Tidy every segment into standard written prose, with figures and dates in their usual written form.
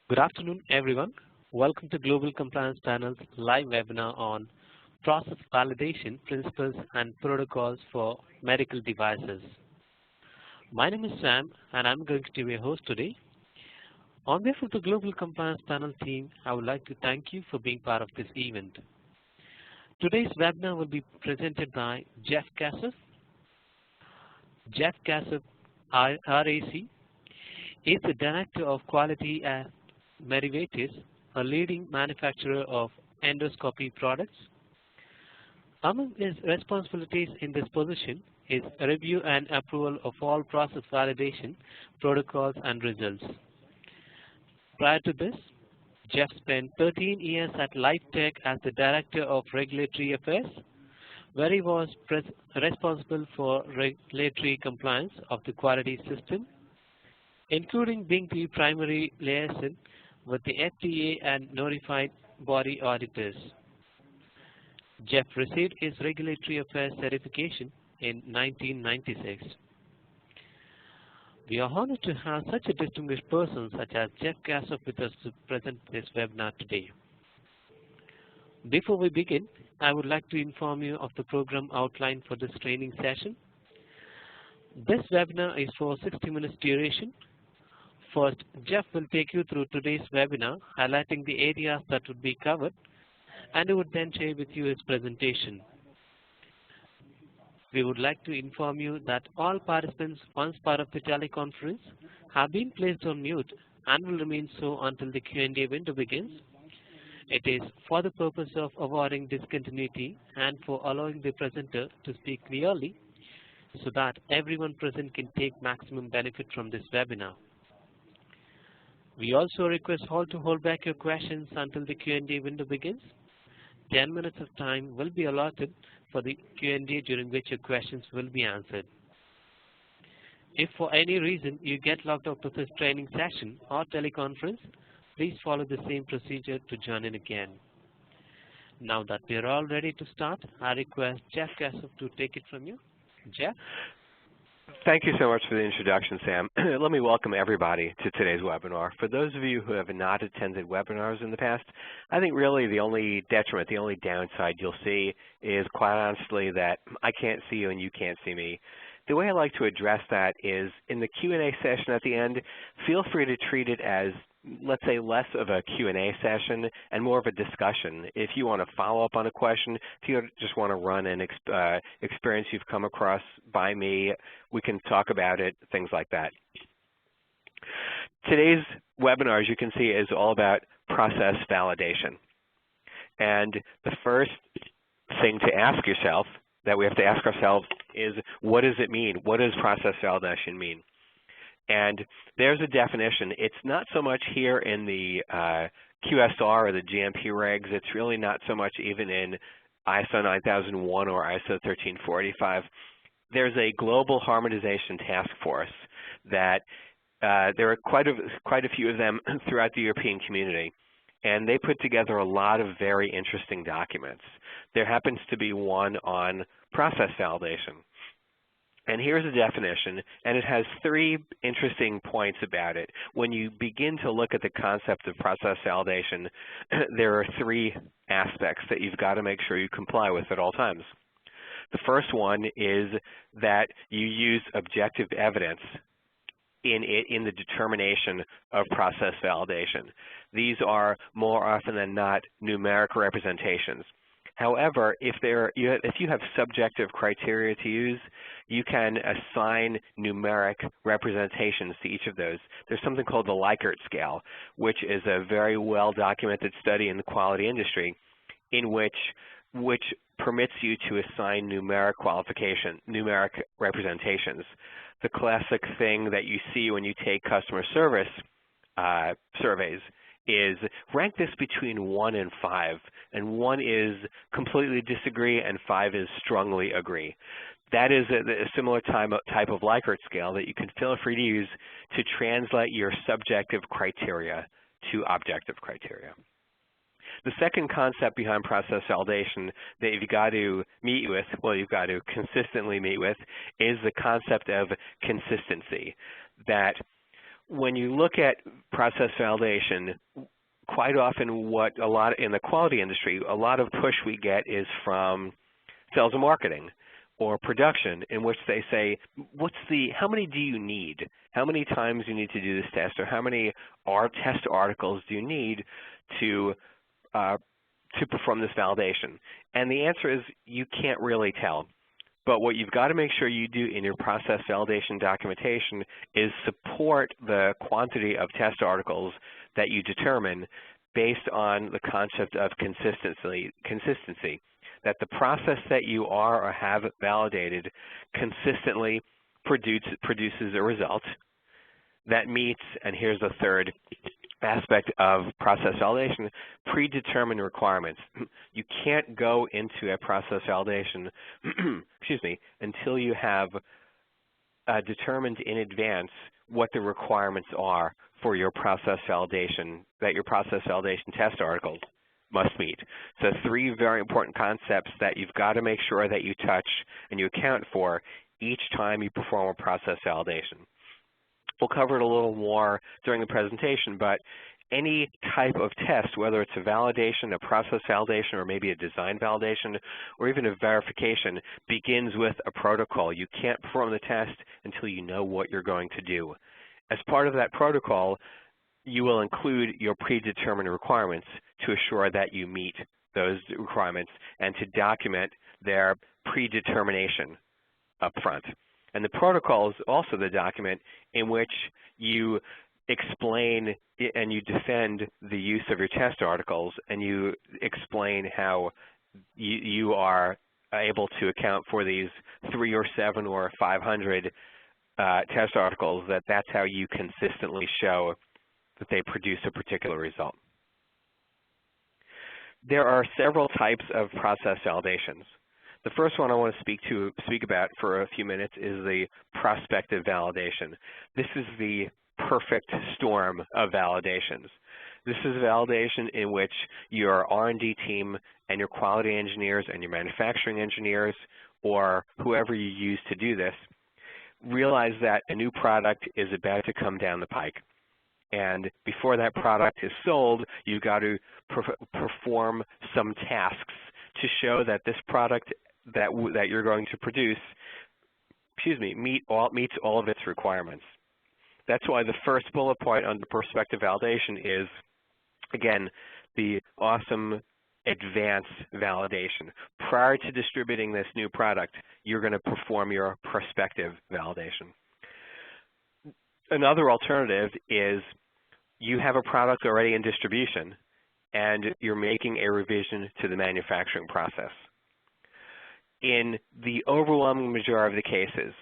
Good afternoon, everyone. Welcome to Global Compliance Panel's live webinar on process validation principles and protocols for medical devices. My name is Sam, and I'm going to be your host today. On behalf of the Global Compliance Panel team, I would like to thank you for being part of this event. Today's webinar will be presented by Jeff Kassoff. Jeff Kassoff, RAC, is the Director of Quality at Merivatis, a leading manufacturer of endoscopy products. Among his responsibilities in this position is review and approval of all process validation protocols and results. Prior to this, Jeff spent 13 years at LifeTech as the Director of Regulatory Affairs, where he was responsible for regulatory compliance of the quality system, including being the primary liaison with the FDA and notified body auditors. Jeff received his Regulatory Affairs certification in 1996. We are honored to have such a distinguished person such as Jeff Kassoff with us to present this webinar today. Before we begin, I would like to inform you of the program outline for this training session. This webinar is for 60 minutes duration. First, Jeff will take you through today's webinar, highlighting the areas that would be covered, and he would then share with you his presentation. We would like to inform you that all participants, once part of the teleconference, have been placed on mute and will remain so until the Q&A window begins. It is for the purpose of avoiding discontinuity and for allowing the presenter to speak clearly so that everyone present can take maximum benefit from this webinar. We also request all to hold back your questions until the Q&A window begins. 10 minutes of time will be allotted for the Q&A, during which your questions will be answered. If for any reason you get logged out of this training session or teleconference, please follow the same procedure to join in again. Now that we are all ready to start, I request Jeff Kassoff to take it from you. Jeff? Thank you so much for the introduction, Sam. Let me welcome everybody to today's webinar. For those of you who have not attended webinars in the past, I think really the only detriment, the only downside you'll see is, quite honestly, that I can't see you and you can't see me. The way I like to address that is in the Q&A session at the end, feel free to treat it as, let's say, less of a Q&A session and more of a discussion. If you want to follow up on a question, if you just want to run an experience you've come across by me, we can talk about it, things like that. Today's webinar, as you can see, is all about process validation. And the first thing to ask yourself, that we have to ask ourselves, is what does it mean? What does process validation mean? And there's a definition. It's not so much here in the QSR or the GMP regs. It's really not so much even in ISO 9001 or ISO 1345. There's a global harmonization task force that there are quite a few of them throughout the European community. And they put together a lot of very interesting documents. There happens to be one on process validation. And here's a definition, and it has 3 interesting points about it. When you begin to look at the concept of process validation, there are 3 aspects that you've got to make sure you comply with at all times. The first one is that you use objective evidence in the determination of process validation. These are more often than not numeric representations. However, if you have subjective criteria to use, you can assign numeric representations to each of those. There's something called the Likert scale, which is a very well-documented study in the quality industry, in which permits you to assign numeric representations. The classic thing that you see when you take customer service surveys is rank this between 1 and 5, and 1 is completely disagree and 5 is strongly agree. That is a similar type of Likert scale that you can feel free to use to translate your subjective criteria to objective criteria. The second concept behind process validation that you've got to meet with, well, you've got to consistently meet with, is the concept of consistency. That when you look at process validation, quite often in the quality industry, a lot of push we get is from sales and marketing or production, in which they say, how many do you need? How many times do you need to do this test, or how many test articles do you need to perform this validation? And the answer is you can't really tell. But what you've got to make sure you do in your process validation documentation is support the quantity of test articles that you determine based on the concept of consistency, that the process that you are or have validated consistently produces a result that meets, and here's the third aspect of process validation, predetermined requirements. You can't go into a process validation excuse me, until you have determined in advance what the requirements are for your process validation, that your process validation test articles must meet. So 3 very important concepts that you've got to make sure that you touch and you account for each time you perform a process validation. We'll cover it a little more during the presentation, but any type of test, whether it's a validation, a process validation, or maybe a design validation, or even a verification, begins with a protocol. You can't perform the test until you know what you're going to do. As part of that protocol, you will include your predetermined requirements to assure that you meet those requirements and to document their predetermination up front. And the protocol is also the document in which you explain and you defend the use of your test articles, and you explain how you are able to account for these 3 or 7 or 500 test articles, that's how you consistently show that they produce a particular result. There are several types of process validations. The first one I want to speak about for a few minutes is the prospective validation. This is the perfect storm of validations. This is a validation in which your R&D team and your quality engineers and your manufacturing engineers, or whoever you use to do this, realize that a new product is about to come down the pike. And before that product is sold, you've got to perform some tasks to show that this product that you're going to produce, meets all of its requirements. That's why the first bullet point under prospective validation is, again, the awesome advanced validation. Prior to distributing this new product, you're going to perform your prospective validation. Another alternative is you have a product already in distribution and you're making a revision to the manufacturing process. In the overwhelming majority of the cases,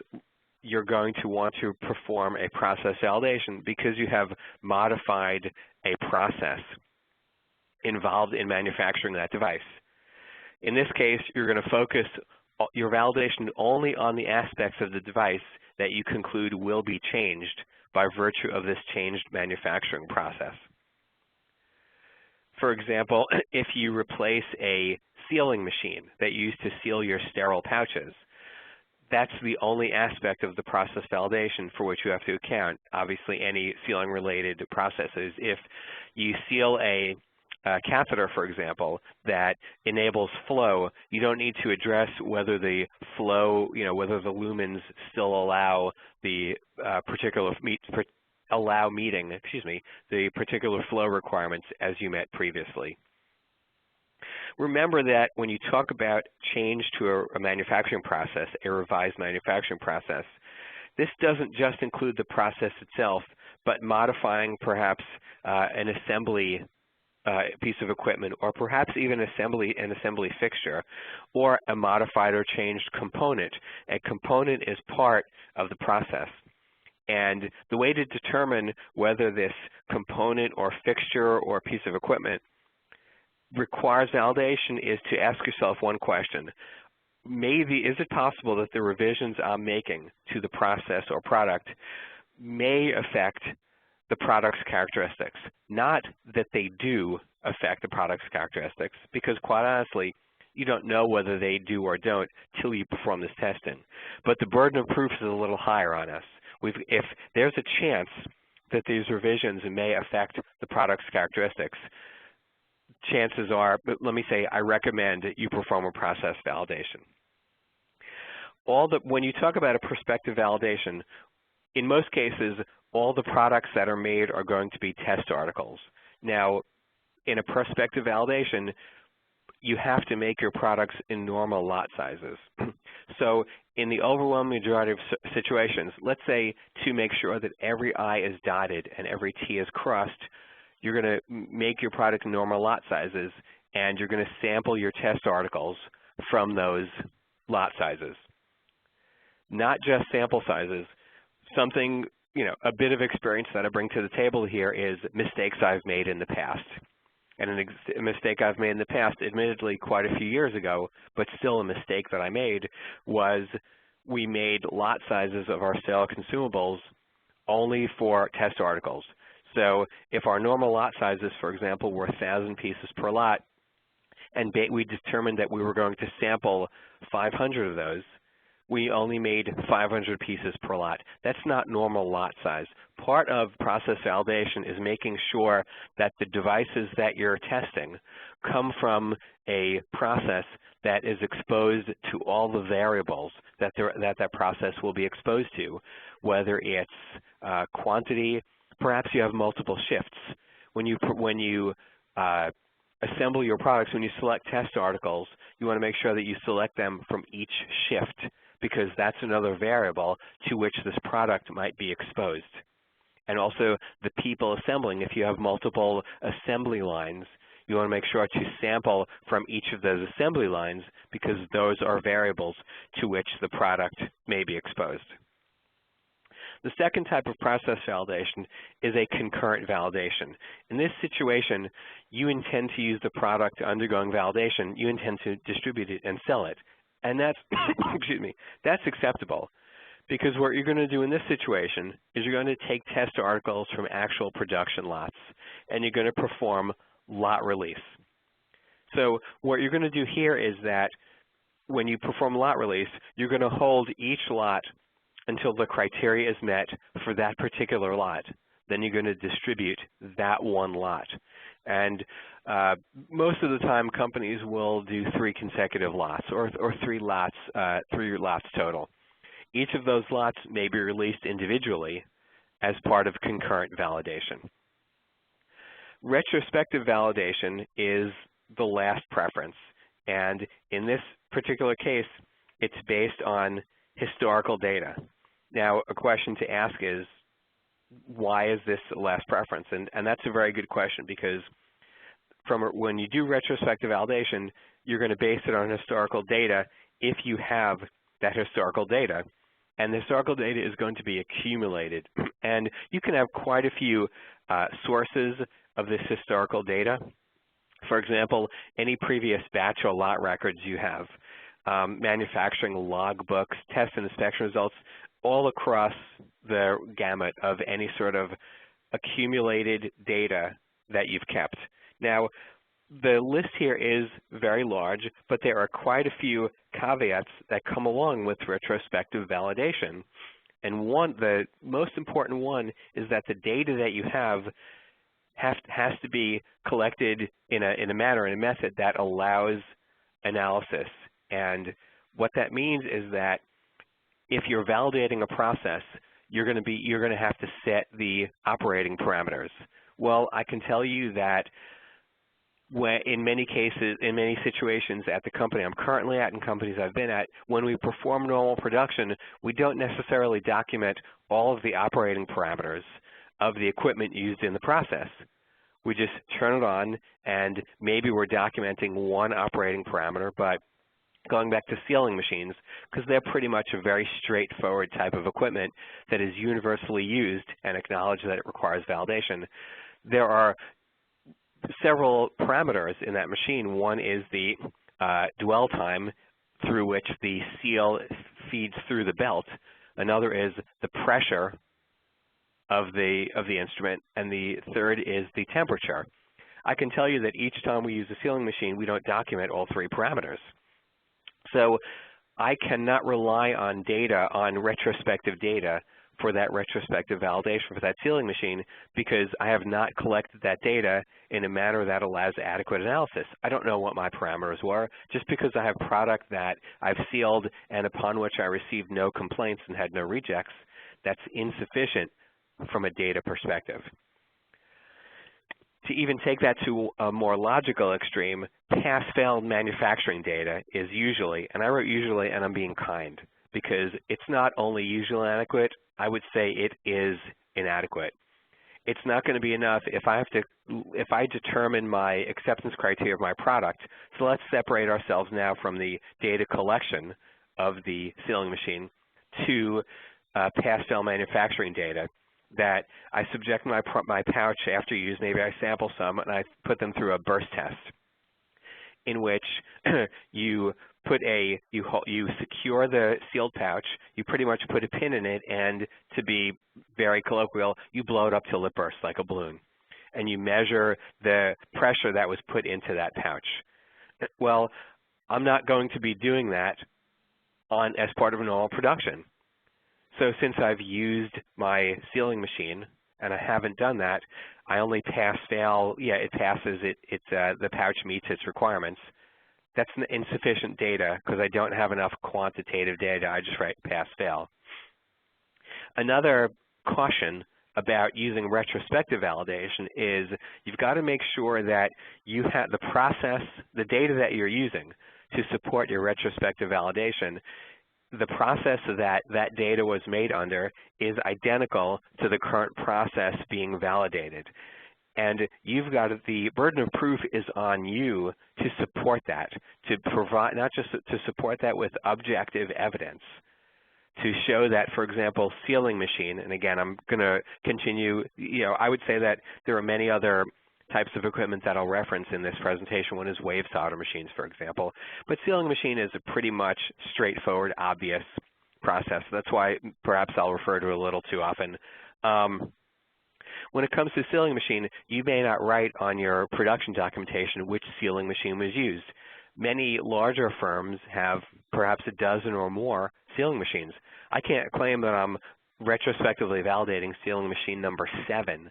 you're going to want to perform a process validation because you have modified a process involved in manufacturing that device. In this case, you're going to focus your validation only on the aspects of the device that you conclude will be changed by virtue of this changed manufacturing process. For example, if you replace a sealing machine that you use to seal your sterile pouches, that's the only aspect of the process validation for which you have to account. Obviously, any sealing-related processes. If you seal a catheter, for example, that enables flow, you don't need to address whether the flow, whether the lumens still allow the meeting the particular flow requirements as you met previously. Remember that when you talk about change to a manufacturing process, a revised manufacturing process, this doesn't just include the process itself, but modifying perhaps an assembly piece of equipment, or perhaps even an assembly fixture, or a modified or changed component. A component is part of the process. And the way to determine whether this component or fixture or piece of equipment requires validation is to ask yourself one question. Is it possible that the revisions I'm making to the process or product may affect the product's characteristics? Not that they do affect the product's characteristics, because quite honestly, you don't know whether they do or don't till you perform this testing. But the burden of proof is a little higher on us. If there's a chance that these revisions may affect the product's characteristics, chances are, but let me say, I recommend that you perform a process validation. When you talk about a prospective validation, in most cases, all the products that are made are going to be test articles. Now, in a prospective validation, you have to make your products in normal lot sizes. So in the overwhelming majority of situations, let's say to make sure that every I is dotted and every T is crossed, you're going to make your product in normal lot sizes, and you're going to sample your test articles from those lot sizes. Not just sample sizes. Something, a bit of experience that I bring to the table here is mistakes I've made in the past. And a mistake I've made in the past, admittedly quite a few years ago, but still a mistake that I made, was we made lot sizes of our sale consumables only for test articles. So if our normal lot sizes, for example, were 1,000 pieces per lot, and we determined that we were going to sample 500 of those, we only made 500 pieces per lot. That's not normal lot size. Part of process validation is making sure that the devices that you're testing come from a process that is exposed to all the variables that that process will be exposed to, whether it's quantity. Perhaps you have multiple shifts. When you assemble your products, when you select test articles, you want to make sure that you select them from each shift, because that's another variable to which this product might be exposed. And also the people assembling, if you have multiple assembly lines, you want to make sure to sample from each of those assembly lines, because those are variables to which the product may be exposed. The second type of process validation is a concurrent validation. In this situation, you intend to use the product undergoing validation, you intend to distribute it and sell it. And that's, excuse me, that's acceptable, because what you're going to do in this situation is you're going to take test articles from actual production lots, and you're going to perform lot release. So what you're going to do here is that when you perform lot release, you're going to hold each lot until the criteria is met for that particular lot. Then you're going to distribute that one lot. And most of the time, companies will do 3 consecutive lots, or 3 lots total. Each of those lots may be released individually as part of concurrent validation. Retrospective validation is the last preference, and in this particular case, it's based on historical data. Now, a question to ask is, why is this the last preference? And that's a very good question, because when you do retrospective validation, you're going to base it on historical data if you have that historical data. And the historical data is going to be accumulated. And you can have quite a few sources of this historical data. For example, any previous batch or lot records you have, manufacturing log books, test and inspection results, all across the gamut of any sort of accumulated data that you've kept. Now, the list here is very large, but there are quite a few caveats that come along with retrospective validation. And the most important one is that the data that you have has to be collected in a manner, in a method that allows analysis. And what that means is that if you're validating a process, you're going to have to set the operating parameters. Well, I can tell you that in many cases, in many situations at the company I'm currently at and companies I've been at, when we perform normal production, we don't necessarily document all of the operating parameters of the equipment used in the process. We just turn it on, and maybe we're documenting one operating parameter, but going back to sealing machines, because they're pretty much a very straightforward type of equipment that is universally used and acknowledged that it requires validation, there are several parameters in that machine. One is the dwell time through which the seal feeds through the belt. Another is the pressure of the instrument, and the third is the temperature. I can tell you that each time we use a sealing machine, we don't document all 3 parameters. So I cannot rely on data, on retrospective data, for that retrospective validation for that sealing machine because I have not collected that data in a manner that allows adequate analysis. I don't know what my parameters were. Just because I have product that I've sealed and upon which I received no complaints and had no rejects, that's insufficient from a data perspective. To even take that to a more logical extreme, pass-fail manufacturing data is usually, and I wrote usually and I'm being kind, because it's not only usually inadequate, I would say it is inadequate. It's not going to be enough if I determine my acceptance criteria of my product. So let's separate ourselves now from the data collection of the sealing machine to pass-fail manufacturing data that I subject my pouch after use. Maybe I sample some and I put them through a burst test in which you secure the sealed pouch, you pretty much put a pin in it, and to be very colloquial, you blow it up till it bursts like a balloon. And you measure the pressure that was put into that pouch. Well, I'm not going to be doing that as part of a normal production. So since I've used my sealing machine and I haven't done that, I only pass-fail. Yeah, it passes. The pouch meets its requirements. That's insufficient data because I don't have enough quantitative data. I just write pass-fail. Another caution about using retrospective validation is you've got to make sure that you have the process, the data that you're using to support your retrospective validation, the process that data was made under is identical to the current process being validated. And you've got the burden of proof is on you to support that, to provide, not just to support that with objective evidence, to show that, for example, sealing machine, and again, I'm going to continue, I would say that there are many other types of equipment that I'll reference in this presentation. One is wave solder machines, for example. But sealing machine is a pretty much straightforward, obvious process. That's why perhaps I'll refer to it a little too often. When it comes to sealing machine, you may not write on your production documentation which sealing machine was used. Many larger firms have perhaps a dozen or more sealing machines. I can't claim that I'm retrospectively validating sealing machine number 7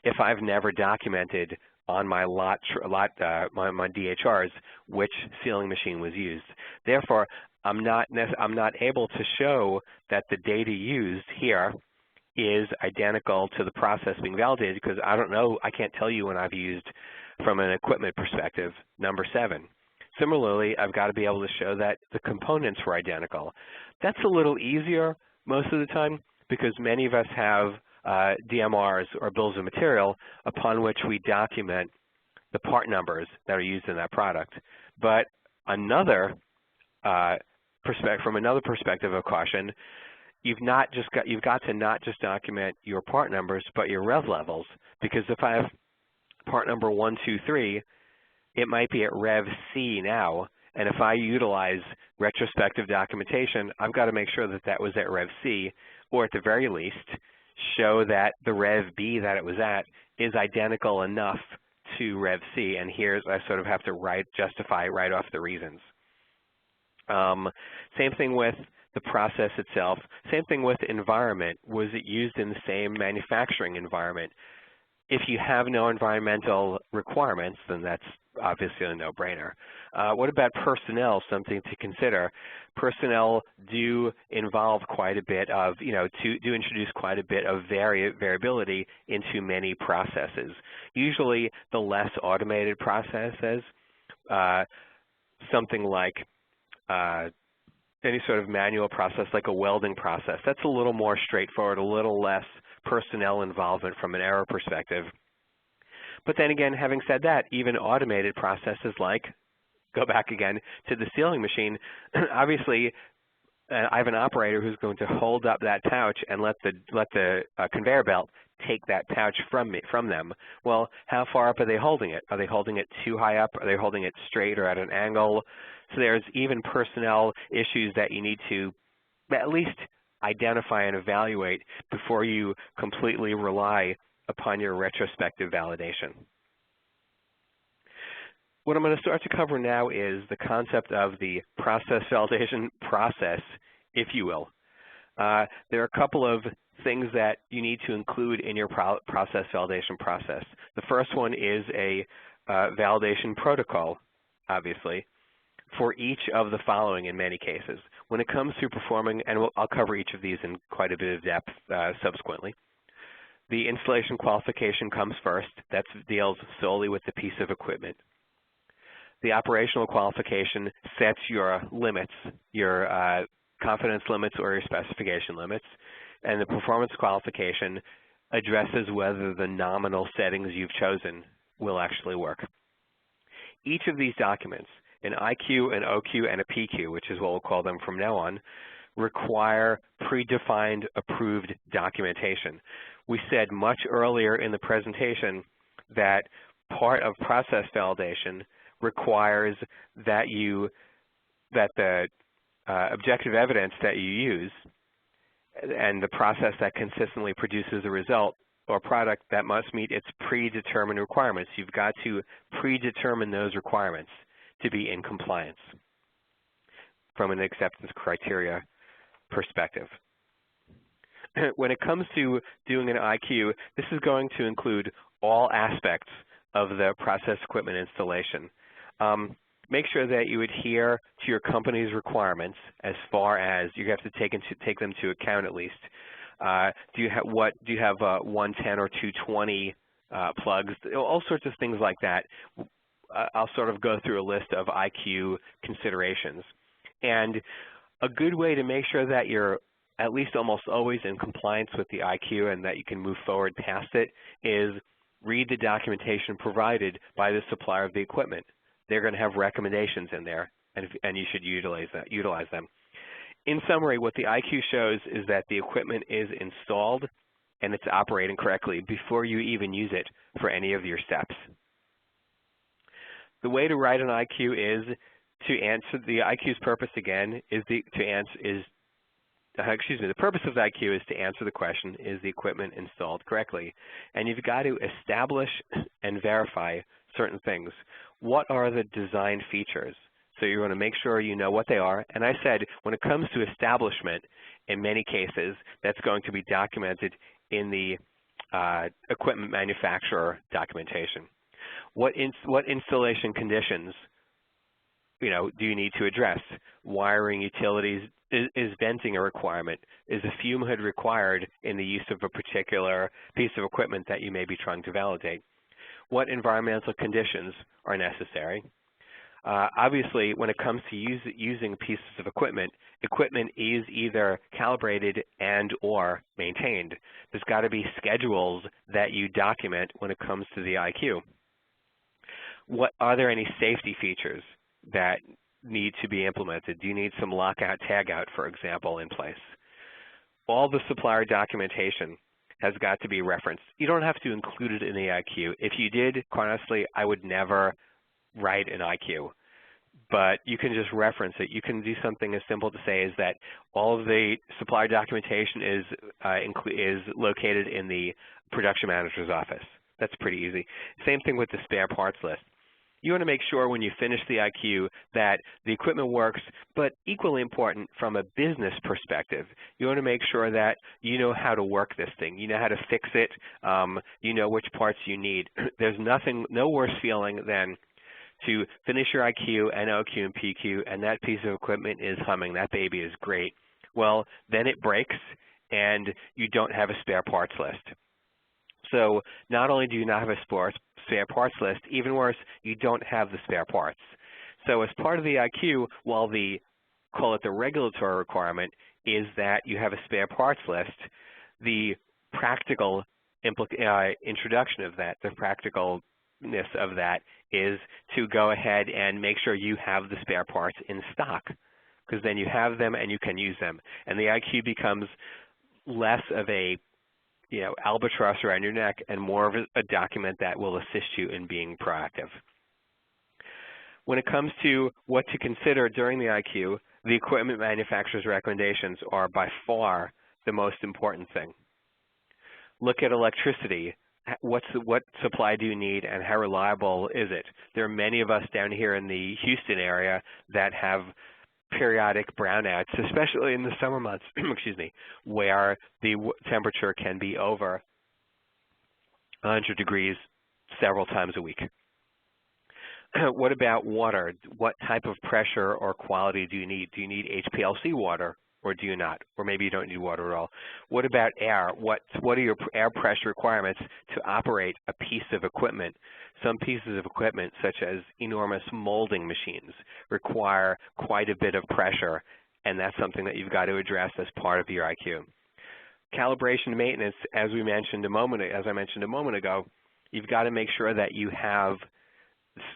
if I've never documented on my my DHRs which sealing machine was used. Therefore, I'm not able to show that the data used here is identical to the process being validated because I don't know, I can't tell you when I've used, from an equipment perspective, number 7. Similarly, I've got to be able to show that the components were identical. That's a little easier most of the time because many of us have DMRs or bills of material upon which we document the part numbers that are used in that product. But from another perspective of caution, you've got to not just document your part numbers, but your rev levels. Because if I have part number 1, 2, 3, it might be at rev C now, and if I utilize retrospective documentation, I've got to make sure that that was at rev C, or at the very least, show that the rev B that it was at is identical enough to rev C. And here I sort of have to justify right off the reasons. Same thing with the process itself. Same thing with environment. Was it used in the same manufacturing environment? If you have no environmental requirements, then that's obviously a no-brainer. What about personnel? Something to consider. Personnel do involve quite a bit of, do introduce quite a bit of variability into many processes. Usually the less automated processes, something like any sort of manual process like a welding process, that's a little more straightforward, a little less personnel involvement from an error perspective. But then again, having said that, even automated processes like, go back again to the sealing machine, obviously I have an operator who's going to hold up that pouch and let the conveyor belt take that pouch from them. Well, how far up are they holding it? Are they holding it too high up? Are they holding it straight or at an angle? So there's even personnel issues that you need to at least identify and evaluate before you completely rely upon your retrospective validation. What I'm going to start to cover now is the concept of the process validation process, if you will. There are a couple of things that you need to include in your process validation process. The first one is a validation protocol, obviously, for each of the following in many cases. When it comes to performing, and I'll cover each of these in quite a bit of depth subsequently, the installation qualification comes first. That deals solely with the piece of equipment. The operational qualification sets your limits, your confidence limits or your specification limits, and the performance qualification addresses whether the nominal settings you've chosen will actually work. Each of these documents, an IQ, an OQ, and a PQ, which is what we'll call them from now on, require predefined approved documentation. We said much earlier in the presentation that part of process validation requires that the objective evidence that you use and the process that consistently produces a result or product that must meet its predetermined requirements. You've got to predetermine those requirements to be in compliance from an acceptance criteria perspective. When it comes to doing an IQ, this is going to include all aspects of the process equipment installation. Make sure that you adhere to your company's requirements as far as you have to take them to account at least. Do you have 110 or 220 plugs? All sorts of things like that. I'll sort of go through a list of IQ considerations. And a good way to make sure that you're at least almost always in compliance with the IQ and that you can move forward past it is read the documentation provided by the supplier of the equipment. They're going to have recommendations in there, and you should utilize them. In summary, what the IQ shows is that the equipment is installed and it's operating correctly before you even use it for any of your steps. The way to write an IQ is to answer the IQ's purpose again is the purpose of the IQ is to answer the question, is the equipment installed correctly? And you've got to establish and verify certain things. What are the design features? So you want to make sure you know what they are. And I said when it comes to establishment, in many cases, that's going to be documented in the equipment manufacturer documentation. What installation conditions do you need to address? Wiring, utilities, is venting a requirement? Is a fume hood required in the use of a particular piece of equipment that you may be trying to validate? What environmental conditions are necessary? Obviously, when it comes to using pieces of equipment, equipment is either calibrated and or maintained. There's got to be schedules that you document when it comes to the IQ. Are there any safety features that need to be implemented? Do you need some lockout, tagout, for example, in place? All the supplier documentation has got to be referenced. You don't have to include it in the IQ. If you did, quite honestly, I would never write an IQ, but you can just reference it. You can do something as simple to say is that all of the supplier documentation is located in the production manager's office. That's pretty easy. Same thing with the spare parts list. You want to make sure when you finish the IQ that the equipment works, but equally important from a business perspective, you want to make sure that you know how to work this thing. You know how to fix it. You know which parts you need. There's no worse feeling than to finish your IQ and OQ and PQ and that piece of equipment is humming. That baby is great. Well, then it breaks and you don't have a spare parts list. So not only do you not have a spare parts list, even worse, you don't have the spare parts. So as part of the IQ, while call it the regulatory requirement, is that you have a spare parts list, the practical introduction of that, the practicalness of that is to go ahead and make sure you have the spare parts in stock, because then you have them and you can use them. And the IQ becomes less of a albatross around your neck and more of a document that will assist you in being proactive. When it comes to what to consider during the IQ, the equipment manufacturer's recommendations are by far the most important thing. Look at electricity. What supply do you need and how reliable is it? There are many of us down here in the Houston area that have periodic brownouts, especially in the summer months, excuse me, where the temperature can be over 100 degrees several times a week. What about water? What type of pressure or quality do you need? Do you need HPLC water or do you not? Or maybe you don't need water at all. What about air? What are your air pressure requirements to operate a piece of equipment? Some pieces of equipment, such as enormous molding machines, require quite a bit of pressure, and that's something that you've got to address as part of your IQ. Calibration maintenance, as I mentioned a moment ago, you've got to make sure that you have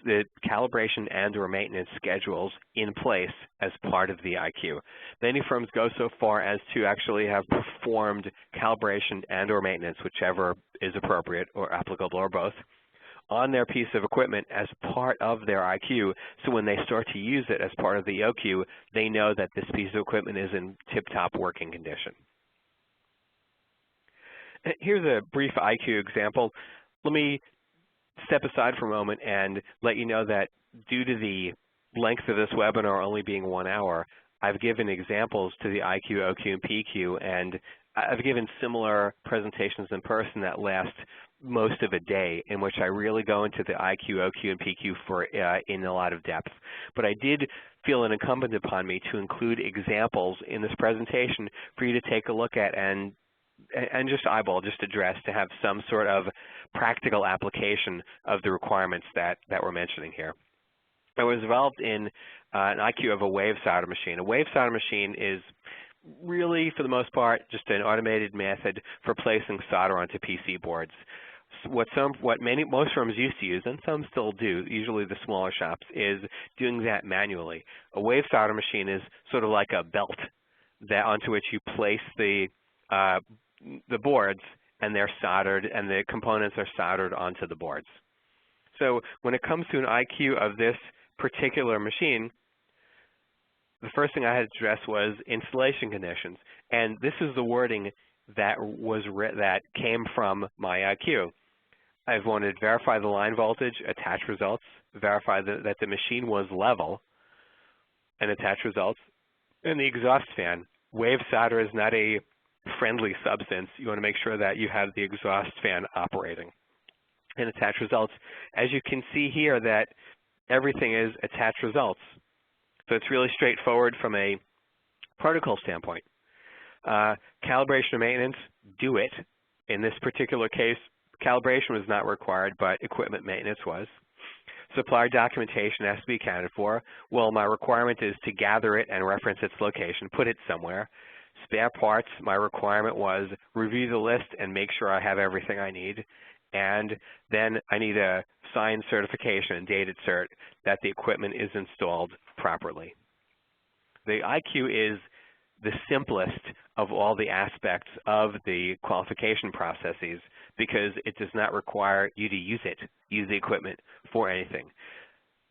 the calibration and or maintenance schedules in place as part of the IQ. Many firms go so far as to actually have performed calibration and or maintenance, whichever is appropriate or applicable or both, on their piece of equipment as part of their IQ, so when they start to use it as part of the OQ, they know that this piece of equipment is in tip-top working condition. Here's a brief IQ example. Let me step aside for a moment and let you know that due to the length of this webinar only being 1 hour, I've given examples to the IQ, OQ, and PQ, and I've given similar presentations in person that last most of a day, in which I really go into the IQ, OQ, and PQ in a lot of depth. But I did feel it incumbent upon me to include examples in this presentation for you to take a look at and just eyeball, just address, to have some sort of practical application of the requirements that we're mentioning here. I was involved in an IQ of a wave solder machine. A wave solder machine is really, for the most part, just an automated method for placing solder onto PC boards. What most firms used to use, and some still do, usually the smaller shops, is doing that manually. A wave solder machine is sort of like a belt that onto which you place the boards, and they're soldered, and the components are soldered onto the boards. So when it comes to an IQ of this particular machine, the first thing I had to address was installation conditions, and this is the wording that came from my IQ. I've wanted to verify the line voltage, attach results, verify that the machine was level, and attach results. And the exhaust fan. Wave solder is not a friendly substance. You want to make sure that you have the exhaust fan operating. And attach results. As you can see here, that everything is attach results. So it's really straightforward from a protocol standpoint. Calibration and maintenance, do it. In this particular case, calibration was not required, but equipment maintenance was. Supplier documentation has to be accounted for. Well, my requirement is to gather it and reference its location, put it somewhere. Spare parts, my requirement was review the list and make sure I have everything I need. And then I need a signed certification and dated cert that the equipment is installed properly. The IQ is the simplest of all the aspects of the qualification processes because it does not require you to use the equipment for anything.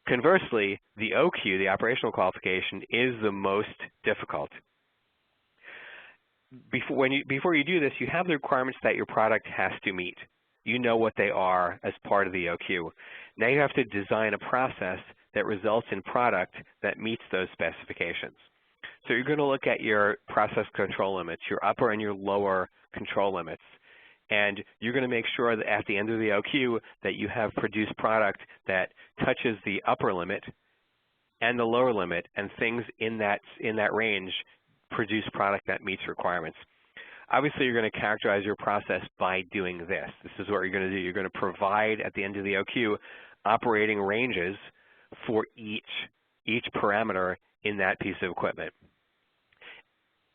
Conversely, the OQ, the operational qualification, is the most difficult. Before you do this, you have the requirements that your product has to meet. You know what they are as part of the OQ. Now you have to design a process that results in product that meets those specifications. So you're going to look at your process control limits, your upper and your lower control limits. And you're going to make sure that at the end of the OQ that you have produced product that touches the upper limit and the lower limit, and things in that range produce product that meets requirements. Obviously, you're going to characterize your process by doing this. This is what you're going to do. You're going to provide at the end of the OQ operating ranges for each parameter in that piece of equipment.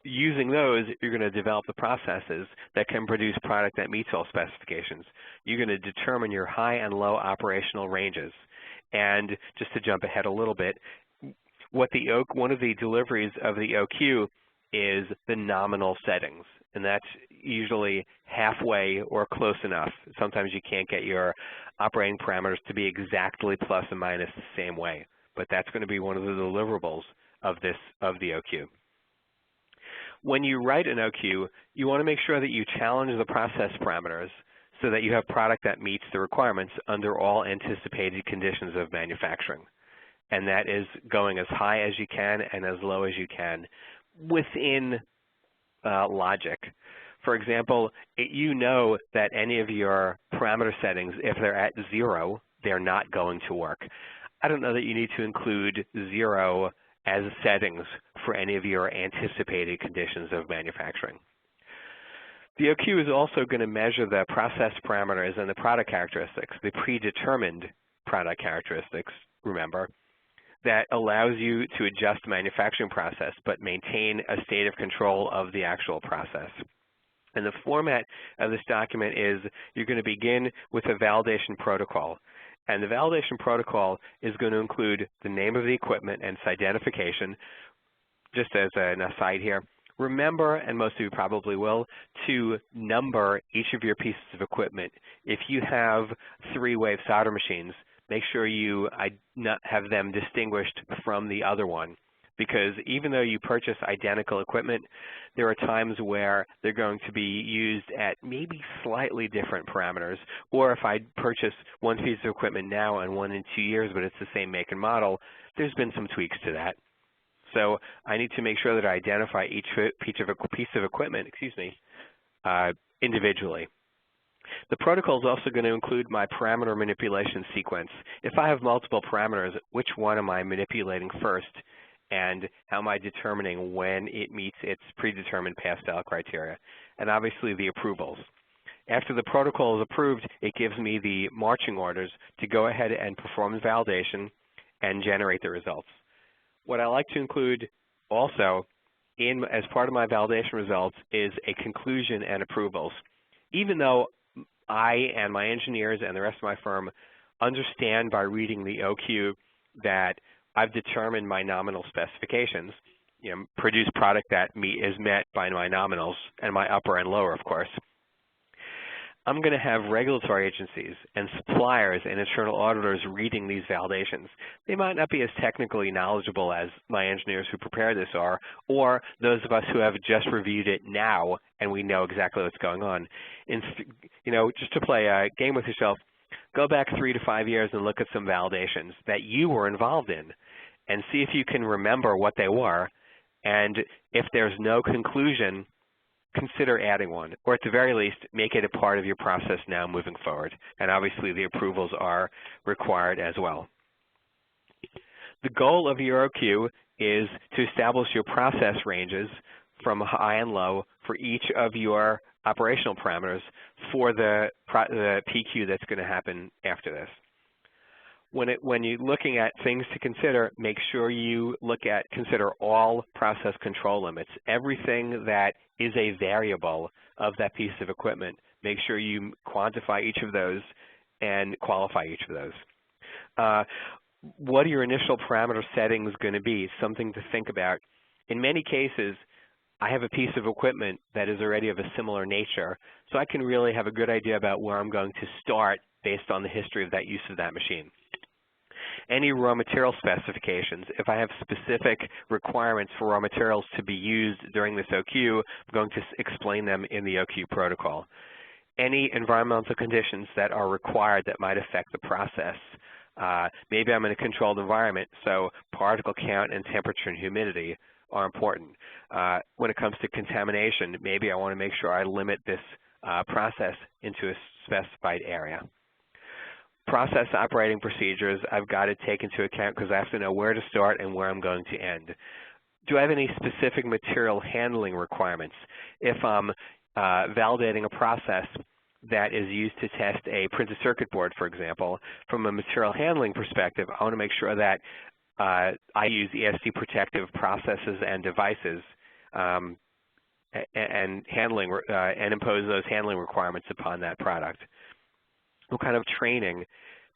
Using those, you're going to develop the processes that can produce product that meets all specifications. You're going to determine your high and low operational ranges. And just to jump ahead a little bit, one of the deliveries of the OQ is the nominal settings, and that's usually halfway or close enough. Sometimes you can't get your operating parameters to be exactly plus and minus the same way, but that's going to be one of the deliverables of the OQ. When you write an OQ, you want to make sure that you challenge the process parameters so that you have product that meets the requirements under all anticipated conditions of manufacturing. and that is going as high as you can and as low as you can within logic. For example, you know that any of your parameter settings, if they're at 0, they're not going to work. I don't know that you need to include 0 as settings for any of your anticipated conditions of manufacturing. The OQ is also going to measure the process parameters and the product characteristics, the predetermined product characteristics, remember, that allows you to adjust the manufacturing process but maintain a state of control of the actual process. And the format of this document is you're going to begin with a validation protocol. And the validation protocol is going to include the name of the equipment and its identification. Just as an aside here, remember, and most of you probably will, to number each of your pieces of equipment. If you have 3-wave solder machines, make sure you have them distinguished from the other one, because even though you purchase identical equipment, there are times where they're going to be used at maybe slightly different parameters. Or if I purchase one piece of equipment now and one in 2 years, but it's the same make and model, there's been some tweaks to that. So I need to make sure that I identify each piece of equipment, individually. The protocol is also going to include my parameter manipulation sequence. If I have multiple parameters, which one am I manipulating first, and how am I determining when it meets its predetermined pass-fail criteria, and obviously the approvals. After the protocol is approved, it gives me the marching orders to go ahead and perform the validation and generate the results. What I like to include also as part of my validation results is a conclusion and approvals. Even though I and my engineers and the rest of my firm understand by reading the OQ that I've determined my nominal specifications, produce product that is met by my nominals and my upper and lower, of course. I'm going to have regulatory agencies and suppliers and internal auditors reading these validations. They might not be as technically knowledgeable as my engineers who prepare this are, or those of us who have just reviewed it now and we know exactly what's going on. Just to play a game with yourself, go back 3 to 5 years and look at some validations that you were involved in and see if you can remember what they were. And if there's no conclusion, consider adding one, or at the very least, make it a part of your process now moving forward. And obviously, the approvals are required as well. The goal of your OQ is to establish your process ranges from high and low for each of your operational parameters for the PQ that's going to happen after this. When you're looking at things to consider, make sure you consider all process control limits. Everything that is a variable of that piece of equipment, make sure you quantify each of those and qualify each of those. What are your initial parameter settings going to be? Something to think about. In many cases, I have a piece of equipment that is already of a similar nature, so I can really have a good idea about where I'm going to start based on the history of that use of that machine. Any raw material specifications, if I have specific requirements for raw materials to be used during this OQ, I'm going to explain them in the OQ protocol. Any environmental conditions that are required that might affect the process. Maybe I'm in a controlled environment, so particle count and temperature and humidity are important. When it comes to contamination, maybe I want to make sure I limit this process into a specified area. Process operating procedures I've got to take into account because I have to know where to start and where I'm going to end. Do I have any specific material handling requirements? If I'm validating a process that is used to test a printed circuit board, for example, from a material handling perspective, I want to make sure that I use ESD protective processes and devices and impose those handling requirements upon that product. What kind of training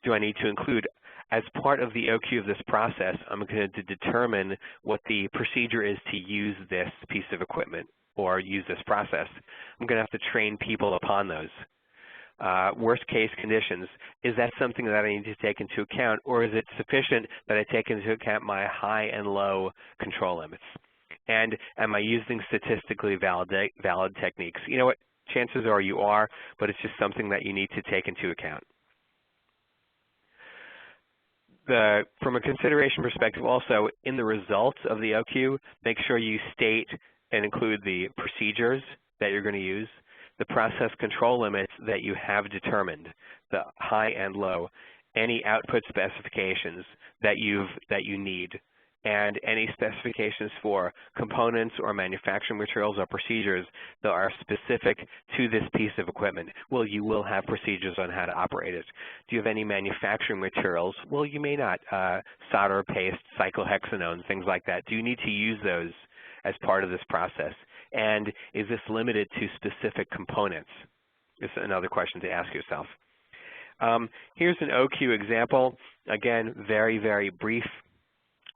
do I need to include? As part of the OQ of this process, I'm going to determine what the procedure is to use this piece of equipment or use this process. I'm going to have to train people upon those. Worst case conditions, is that something that I need to take into account, or is it sufficient that I take into account my high and low control limits? And am I using statistically valid techniques? You know what? Chances are you are, but it's just something that you need to take into account. from a consideration perspective also, in the results of the OQ, make sure you state and include the procedures that you're going to use, the process control limits that you have determined, the high and low, any output specifications that you need, and any specifications for components or manufacturing materials or procedures that are specific to this piece of equipment. Well, you will have procedures on how to operate it. Do you have any manufacturing materials? Well, you may not. Solder, paste, cyclohexanones, things like that. Do you need to use those as part of this process? And is this limited to specific components? Is another question to ask yourself. Here's an OQ example. Again, very, very brief.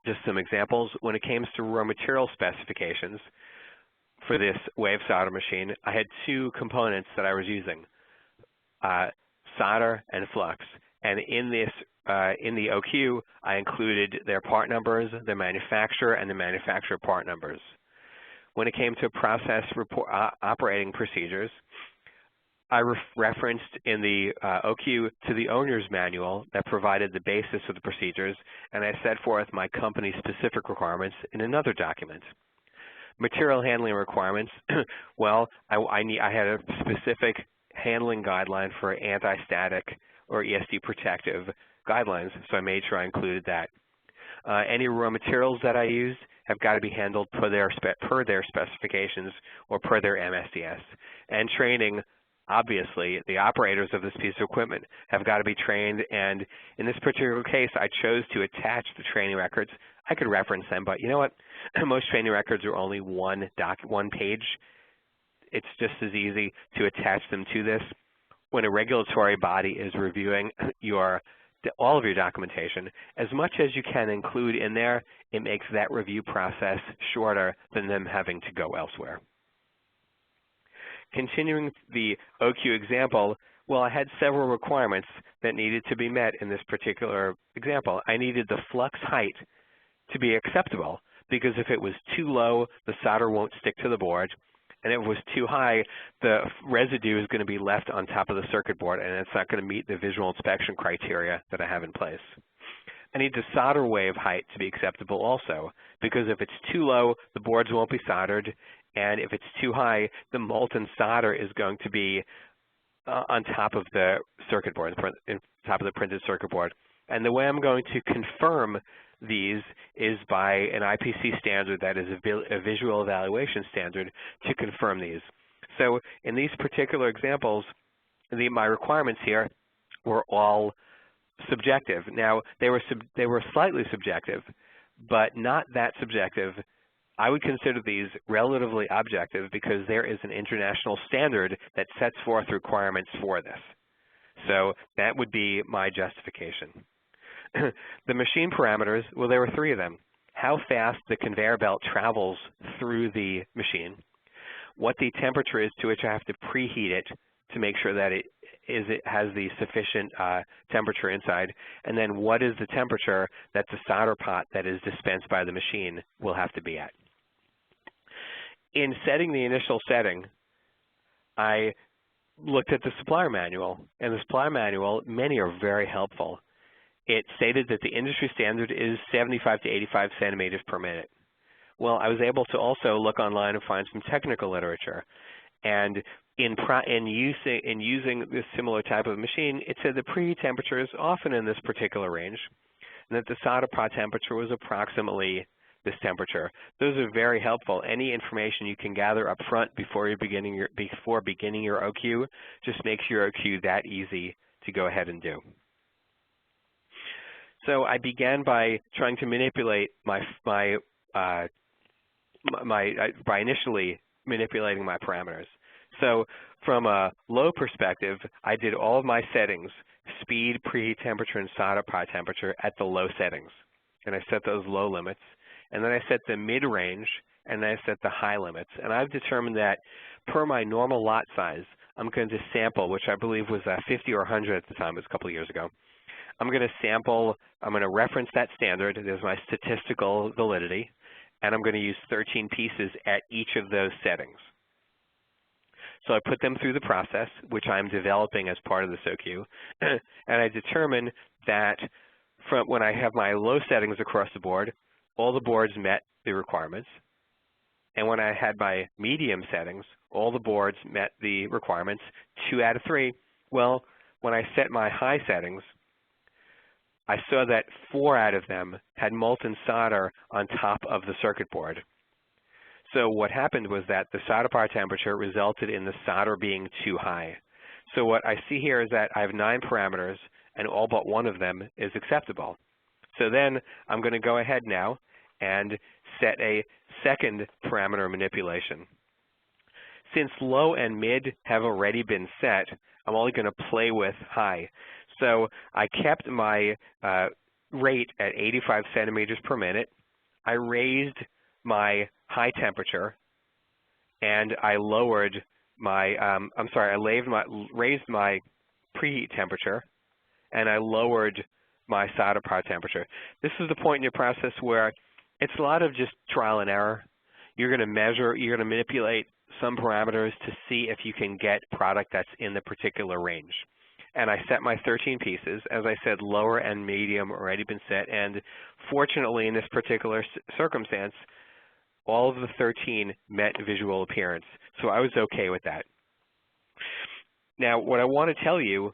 Just some examples. When it came to raw material specifications for this wave solder machine, I had two components that I was using, solder and flux. And in the OQ, I included their part numbers, the manufacturer, and the manufacturer part numbers. When it came to process operating procedures, I referenced in the OQ to the owner's manual that provided the basis of the procedures, and I set forth my company's specific requirements in another document. Material handling requirements, well, I had a specific handling guideline for anti-static or ESD protective guidelines, so I made sure I included that. Any raw materials that I used have got to be handled per their specifications or per their MSDS. And training, obviously, the operators of this piece of equipment have got to be trained, and in this particular case, I chose to attach the training records. I could reference them, but you know what? Most training records are only one page. It's just as easy to attach them to this. When a regulatory body is reviewing all of your documentation, as much as you can include in there, it makes that review process shorter than them having to go elsewhere. Continuing the OQ example, well, I had several requirements that needed to be met in this particular example. I needed the flux height to be acceptable, because if it was too low, the solder won't stick to the board, and if it was too high, the residue is going to be left on top of the circuit board, and it's not going to meet the visual inspection criteria that I have in place. I need the solder wave height to be acceptable also, because if it's too low, the boards won't be soldered, and if it's too high, the molten solder is going to be on top of the circuit board, on top of the printed circuit board. And the way I'm going to confirm these is by an IPC standard that is a visual evaluation standard to confirm these. So in these particular examples, my requirements here were all subjective. Now, they were slightly subjective, but not that subjective. I would consider these relatively objective because there is an international standard that sets forth requirements for this. So that would be my justification. The machine parameters, well, there were three of them. How fast the conveyor belt travels through the machine, what the temperature is to which I have to preheat it to make sure that it has the sufficient temperature inside, and then what is the temperature that the solder pot that is dispensed by the machine will have to be at. In setting the initial setting, I looked at the supplier manual, and the supplier manual, many are very helpful. It stated that the industry standard is 75 to 85 centimeters per minute. Well, I was able to also look online and find some technical literature. And in using this similar type of machine, it said the preheat temperature is often in this particular range, and that the solder pot temperature was approximately this temperature. Those are very helpful. Any information you can gather up front before beginning your OQ just makes your OQ that easy to go ahead and do. So I began by trying to manipulate by initially manipulating my parameters. So from a low perspective, I did all of my settings, speed, preheat temperature, and solder pot temperature at the low settings. And I set those low limits. And then I set the mid-range, and then I set the high limits. And I've determined that per my normal lot size, I'm going to sample, which I believe was 50 or 100 at the time, it was a couple of years ago. I'm going to sample, I'm going to reference that standard, there's my statistical validity, and I'm going to use 13 pieces at each of those settings. So I put them through the process, which I'm developing as part of this OQ, and I determine that from when I have my low settings across the board, all the boards met the requirements. And when I had my medium settings, all the boards met the requirements, 2 out of 3. Well, when I set my high settings, I saw that 4 out of them had molten solder on top of the circuit board. So what happened was that the solder part temperature resulted in the solder being too high. So what I see here is that I have 9 parameters, and all but one of them is acceptable. So then I'm going to go ahead now and set a second parameter manipulation. Since low and mid have already been set, I'm only going to play with high. So I kept my rate at 85 centimeters per minute. I raised my high temperature, and I lowered my, raised my preheat temperature, and I lowered my solder part temperature. This is the point in your process where it's a lot of just trial and error. You're going to measure, you're going to manipulate some parameters to see if you can get product that's in the particular range. And I set my 13 pieces. As I said, lower and medium already been set, and fortunately in this particular circumstance, all of the 13 met visual appearance, so I was okay with that. Now, what I want to tell you,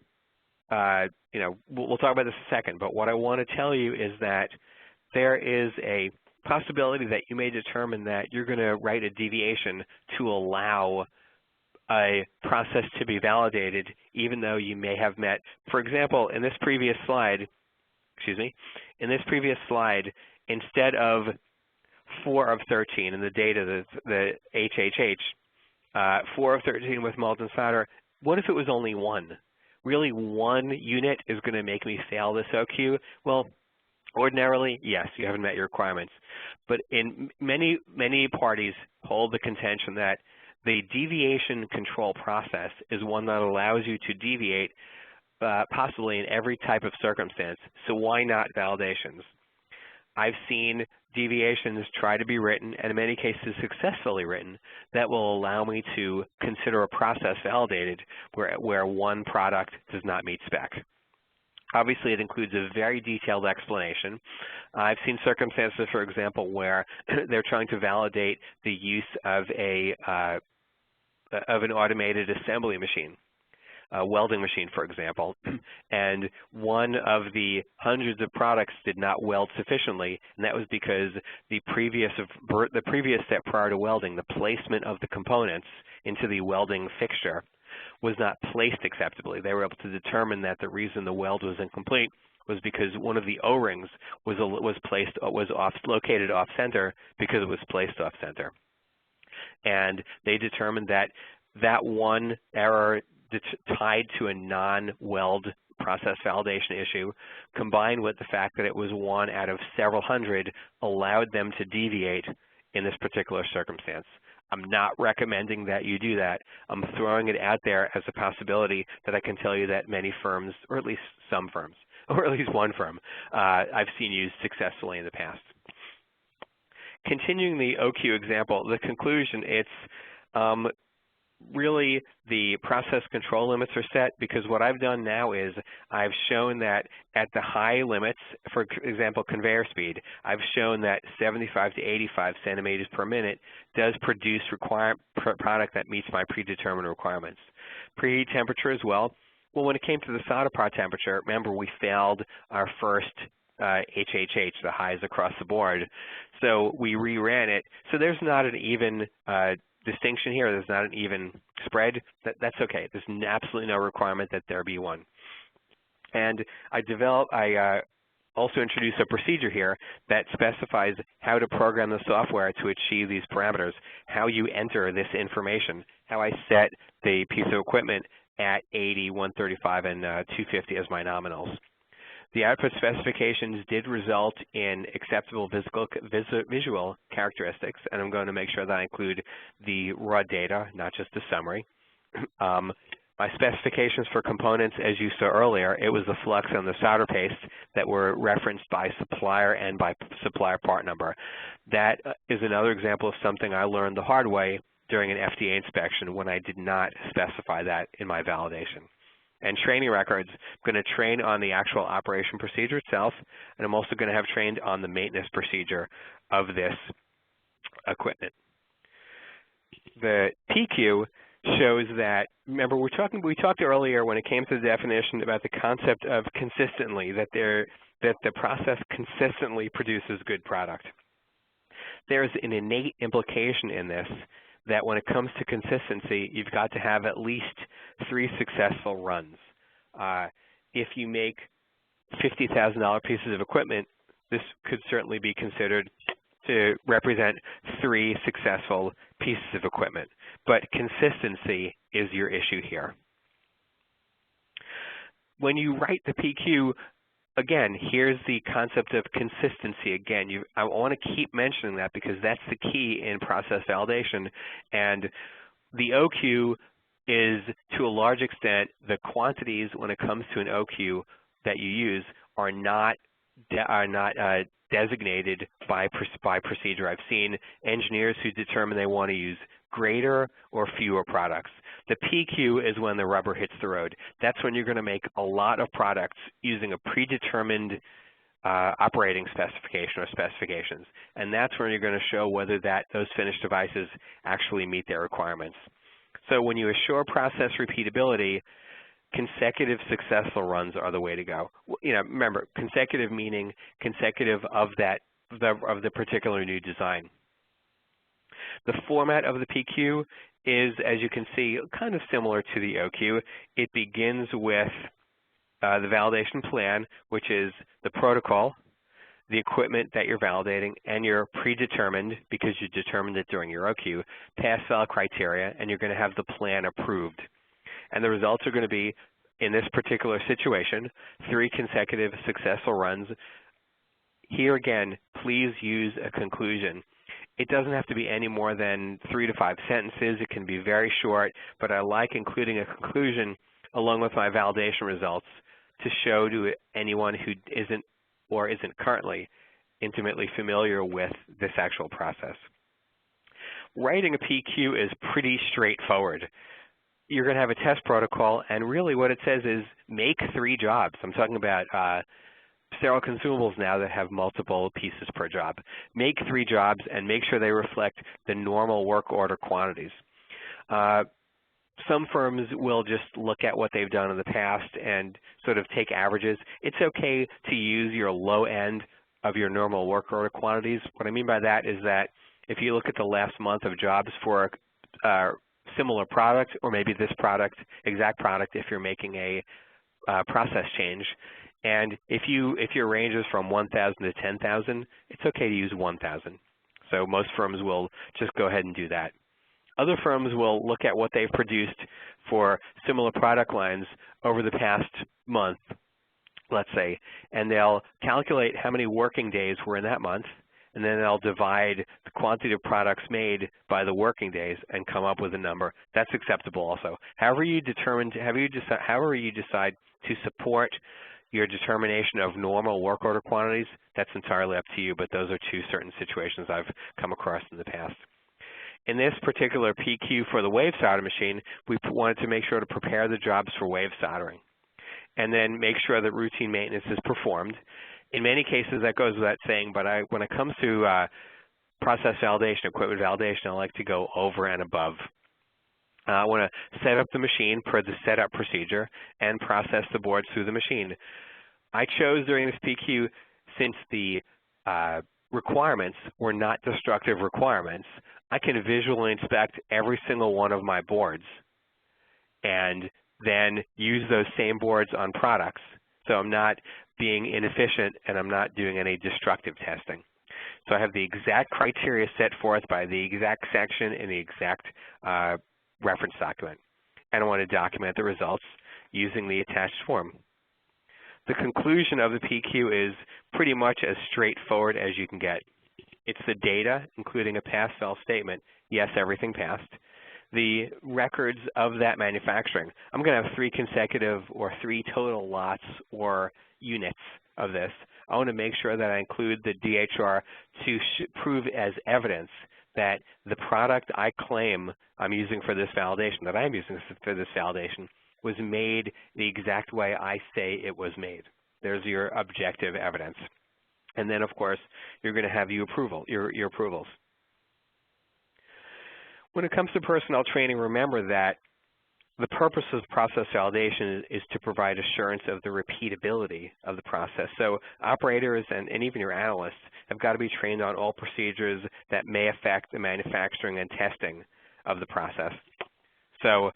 we'll talk about this in a second, but what I want to tell you is that there is a possibility that you may determine that you're going to write a deviation to allow a process to be validated, even though you may have met, for example, in this previous slide, instead of 4 of 13 in the data, the HHH, 4 of 13 with molten solder, what if it was only 1? Really, 1 unit is going to make me fail this OQ? Well, ordinarily, yes, you haven't met your requirements. But in many parties hold the contention that the deviation control process is one that allows you to deviate possibly in every type of circumstance. So why not validations? I've seen deviations try to be written, and in many cases successfully written, that will allow me to consider a process validated where one product does not meet spec. Obviously, it includes a very detailed explanation. I've seen circumstances, for example, where they're trying to validate the use of an automated assembly machine, a welding machine, for example, and one of the hundreds of products did not weld sufficiently, and that was because the previous step prior to welding, the placement of the components into the welding fixture, was not placed acceptably. They were able to determine that the reason the weld was incomplete was because one of the O-rings was located off center because it was placed off center. And they determined that that one error tied to a non-weld process validation issue, combined with the fact that it was 1 out of several hundred, allowed them to deviate in this particular circumstance. I'm not recommending that you do that. I'm throwing it out there as a possibility that I can tell you that many firms, or at least some firms, or at least one firm, I've seen used successfully in the past. Continuing the OQ example, the conclusion, it's really the process control limits are set, because what I've done now is I've shown that at the high limits, for example, conveyor speed, I've shown that 75 to 85 centimeters per minute does produce product that meets my predetermined requirements. Preheat temperature as well. Well, when it came to the solder part temperature, remember we failed our first HHH, the highs across the board. So we reran it. So there's not an even distinction here. There's not an even spread. That's okay. There's absolutely no requirement that there be one. And I also introduced a procedure here that specifies how to program the software to achieve these parameters, how you enter this information, how I set the piece of equipment at 80, 135, and 250 as my nominals. The output specifications did result in acceptable visual characteristics, and I'm going to make sure that I include the raw data, not just the summary. My specifications for components, as you saw earlier, it was the flux and the solder paste that were referenced by supplier and by supplier part number. That is another example of something I learned the hard way during an FDA inspection when I did not specify that in my validation. And training records, I'm going to train on the actual operation procedure itself, and I'm also going to have trained on the maintenance procedure of this equipment. The PQ shows that, remember we talked earlier when it came to the definition about the concept of consistently, that the process consistently produces good product. There's an innate implication in this that when it comes to consistency, you've got to have at least 3 successful runs. If you make $50,000 pieces of equipment, this could certainly be considered to represent 3 successful pieces of equipment. But consistency is your issue here. When you write the PQ, again, here's the concept of consistency. Again, I want to keep mentioning that because that's the key in process validation. And the OQ is, to a large extent, the quantities when it comes to an OQ that you use are not designated by procedure. I've seen engineers who determine they want to use greater or fewer products. The PQ is when the rubber hits the road. That's when you're going to make a lot of products using a predetermined operating specification or specifications. And that's when you're going to show whether those finished devices actually meet their requirements. So when you assure process repeatability, consecutive successful runs are the way to go. Remember, consecutive meaning consecutive of the particular new design. The format of the PQ is, as you can see, kind of similar to the OQ. It begins with the validation plan, which is the protocol, the equipment that you're validating, and you're predetermined, because you determined it during your OQ, pass-fail criteria, and you're going to have the plan approved. And the results are going to be, in this particular situation, 3 consecutive successful runs. Here again, please use a conclusion. It doesn't have to be any more than 3 to 5 sentences. It can be very short, but I like including a conclusion along with my validation results to show to anyone who isn't or isn't currently intimately familiar with this actual process. Writing a PQ is pretty straightforward. You're going to have a test protocol, and really what it says is make 3 jobs. I'm talking about sterile consumables now that have multiple pieces per job. Make 3 jobs and make sure they reflect the normal work order quantities. Some firms will just look at what they've done in the past and sort of take averages. It's okay to use your low end of your normal work order quantities. What I mean by that is that if you look at the last month of jobs for a similar product, or maybe this product, exact product, if you're making a process change, and if your range is from 1,000 to 10,000, it's okay to use 1,000. So most firms will just go ahead and do that. Other firms will look at what they've produced for similar product lines over the past month, let's say, and they'll calculate how many working days were in that month, and then they'll divide the quantity of products made by the working days and come up with a number. That's acceptable also. However you decide to support your determination of normal work order quantities, that's entirely up to you, but those are 2 certain situations I've come across in the past. In this particular PQ for the wave solder machine, we wanted to make sure to prepare the jobs for wave soldering and then make sure that routine maintenance is performed. In many cases, that goes without saying, but when it comes to process validation, equipment validation, I like to go over and above. I want to set up the machine per the setup procedure and process the boards through the machine. I chose during this PQ, since the requirements were not destructive requirements, I can visually inspect every single one of my boards and then use those same boards on products. So I'm not being inefficient and I'm not doing any destructive testing. So I have the exact criteria set forth by the exact section in the exact reference document. And I want to document the results using the attached form. The conclusion of the PQ is pretty much as straightforward as you can get. It's the data, including a pass-fail statement. Yes, everything passed. The records of that manufacturing. I'm going to have 3 consecutive or 3 total lots or units of this. I want to make sure that I include the DHR to prove as evidence that the product I claim I'm using for this validation, that I'm using for this validation, was made the exact way I say it was made. There's your objective evidence. And then, of course, you're going to have your approvals. When it comes to personnel training, remember that the purpose of process validation is to provide assurance of the repeatability of the process. So operators and even your analysts have got to be trained on all procedures that may affect the manufacturing and testing of the process. So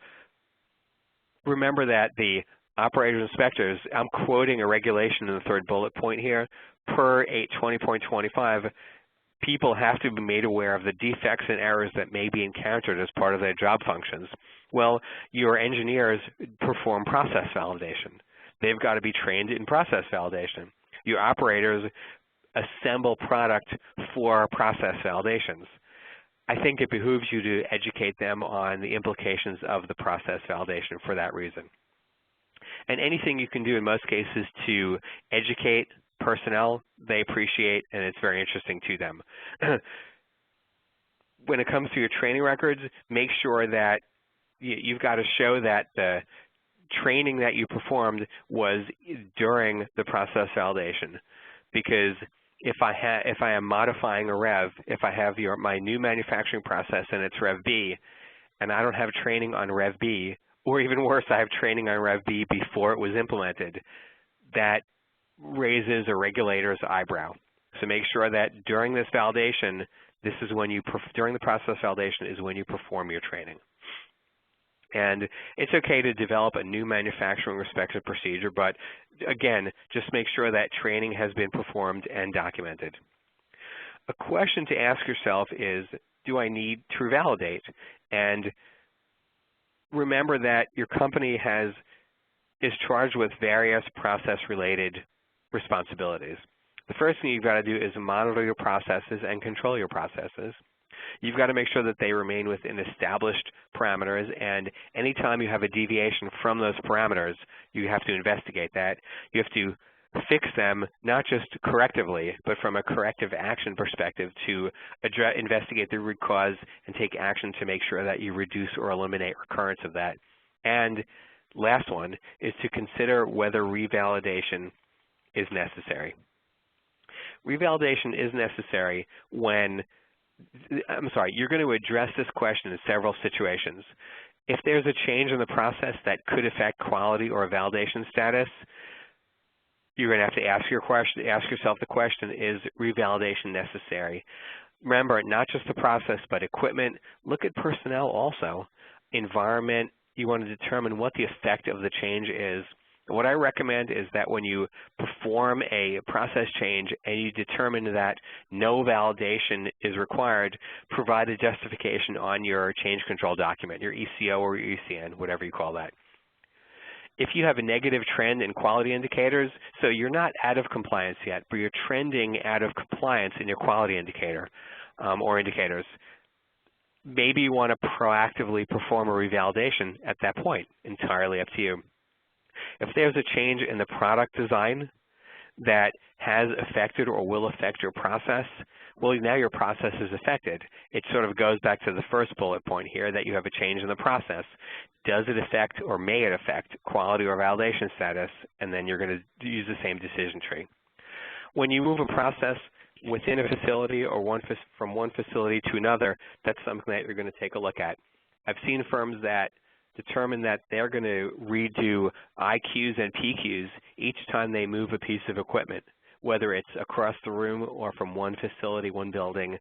remember that the operators inspectors, I'm quoting a regulation in the third bullet point here, per 820.25, people have to be made aware of the defects and errors that may be encountered as part of their job functions. Well, your engineers perform process validation. They've got to be trained in process validation. Your operators assemble product for process validations. I think it behooves you to educate them on the implications of the process validation for that reason. And anything you can do in most cases to educate personnel, they appreciate, and it's very interesting to them. When it comes to your training records, make sure that you've got to show that the training that you performed was during the process validation. Because if I am modifying a rev, if I have my new manufacturing process and it's Rev B, and I don't have training on Rev B, or even worse, I have training on Rev B before it was implemented, that raises a regulator's eyebrow. So make sure that during this validation, during the process validation is when you perform your training. And it's okay to develop a new manufacturing respective procedure, but again, just make sure that training has been performed and documented. A question to ask yourself is, do I need to validate? And remember that your company is charged with various process-related responsibilities. The first thing you've got to do is monitor your processes and control your processes. You've got to make sure that they remain within established parameters, and anytime you have a deviation from those parameters, you have to investigate that. You have to fix them, not just correctively, but from a corrective action perspective to investigate the root cause and take action to make sure that you reduce or eliminate recurrence of that. And last one is to consider whether revalidation is necessary. Revalidation is necessary when, you're going to address this question in several situations. If there's a change in the process that could affect quality or validation status, you're going to have to ask yourself the question, is revalidation necessary? Remember, not just the process, but equipment. Look at personnel also. Environment, you want to determine what the effect of the change is. What I recommend is that when you perform a process change and you determine that no validation is required, provide a justification on your change control document, your ECO or your ECN, whatever you call that. If you have a negative trend in quality indicators, so you're not out of compliance yet, but you're trending out of compliance in your quality indicator or indicators, maybe you want to proactively perform a revalidation at that point, entirely up to you. If there's a change in the product design that has affected or will affect your process, well, now your process is affected. It sort of goes back to the first bullet point here that you have a change in the process. Does it affect or may it affect quality or validation status? And then you're going to use the same decision tree. When you move a process within a facility or from one facility to another, that's something that you're going to take a look at. I've seen firms that determine that they're going to redo IQs and PQs each time they move a piece of equipment, whether it's across the room or from one facility, one building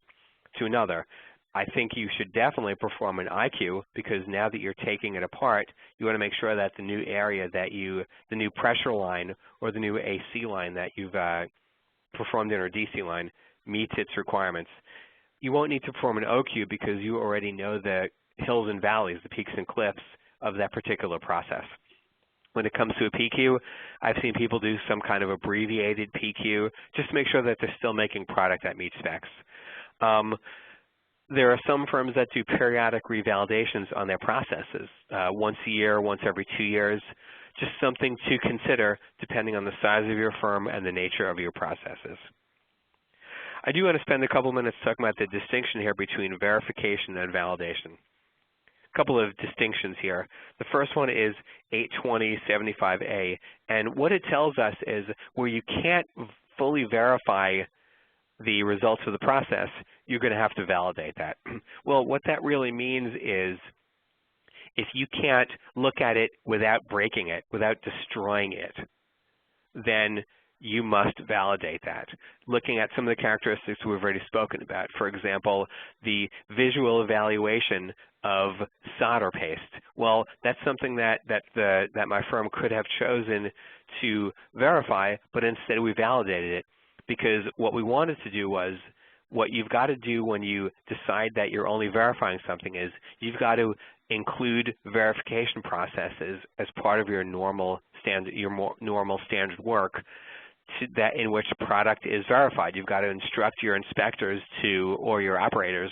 to another. I think you should definitely perform an IQ, because now that you're taking it apart, you want to make sure that the new area the new pressure line or the new AC line that you've performed in, or DC line, meets its requirements. You won't need to perform an OQ because you already know the hills and valleys, the peaks and cliffs of that particular process. When it comes to a PQ, I've seen people do some kind of abbreviated PQ just to make sure that they're still making product that meets specs. There are some firms that do periodic revalidations on their processes, once a year, once every 2 years, just something to consider depending on the size of your firm and the nature of your processes. I do want to spend a couple minutes talking about the distinction here between verification and validation. couple of distinctions here. The first one is 820.75a, and what it tells us is where you can't fully verify the results of the process, you're going to have to validate that. Well, what that really means is if you can't look at it without breaking it, without destroying it, then you must validate that. Looking at some of the characteristics we've already spoken about, for example, the visual evaluation of solder paste. Well, that's something that my firm could have chosen to verify, but instead we validated it, because what we wanted to do was, what you've got to do when you decide that you're only verifying something is you've got to include verification processes as part of your normal standard work in which a product is verified. You've got to instruct your inspectors or your operators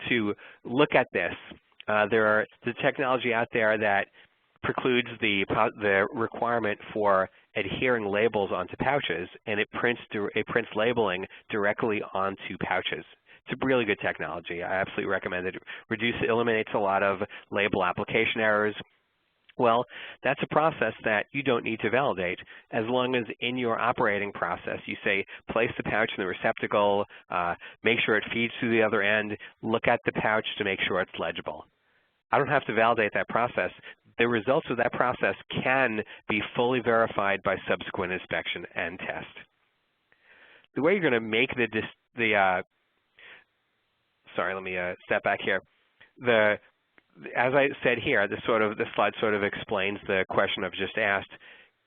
to look at this. There the technology out there that precludes the requirement for adhering labels onto pouches, and it prints labeling directly onto pouches. It's a really good technology. I absolutely recommend it. Eliminates a lot of label application errors. Well, that's a process that you don't need to validate as long as in your operating process you say place the pouch in the receptacle, make sure it feeds through the other end, look at the pouch to make sure it's legible. I don't have to validate that process. The results of that process can be fully verified by subsequent inspection and test. The way you're going to make sorry, let me step back here. As I said here, the slide sort of explains the question I've just asked.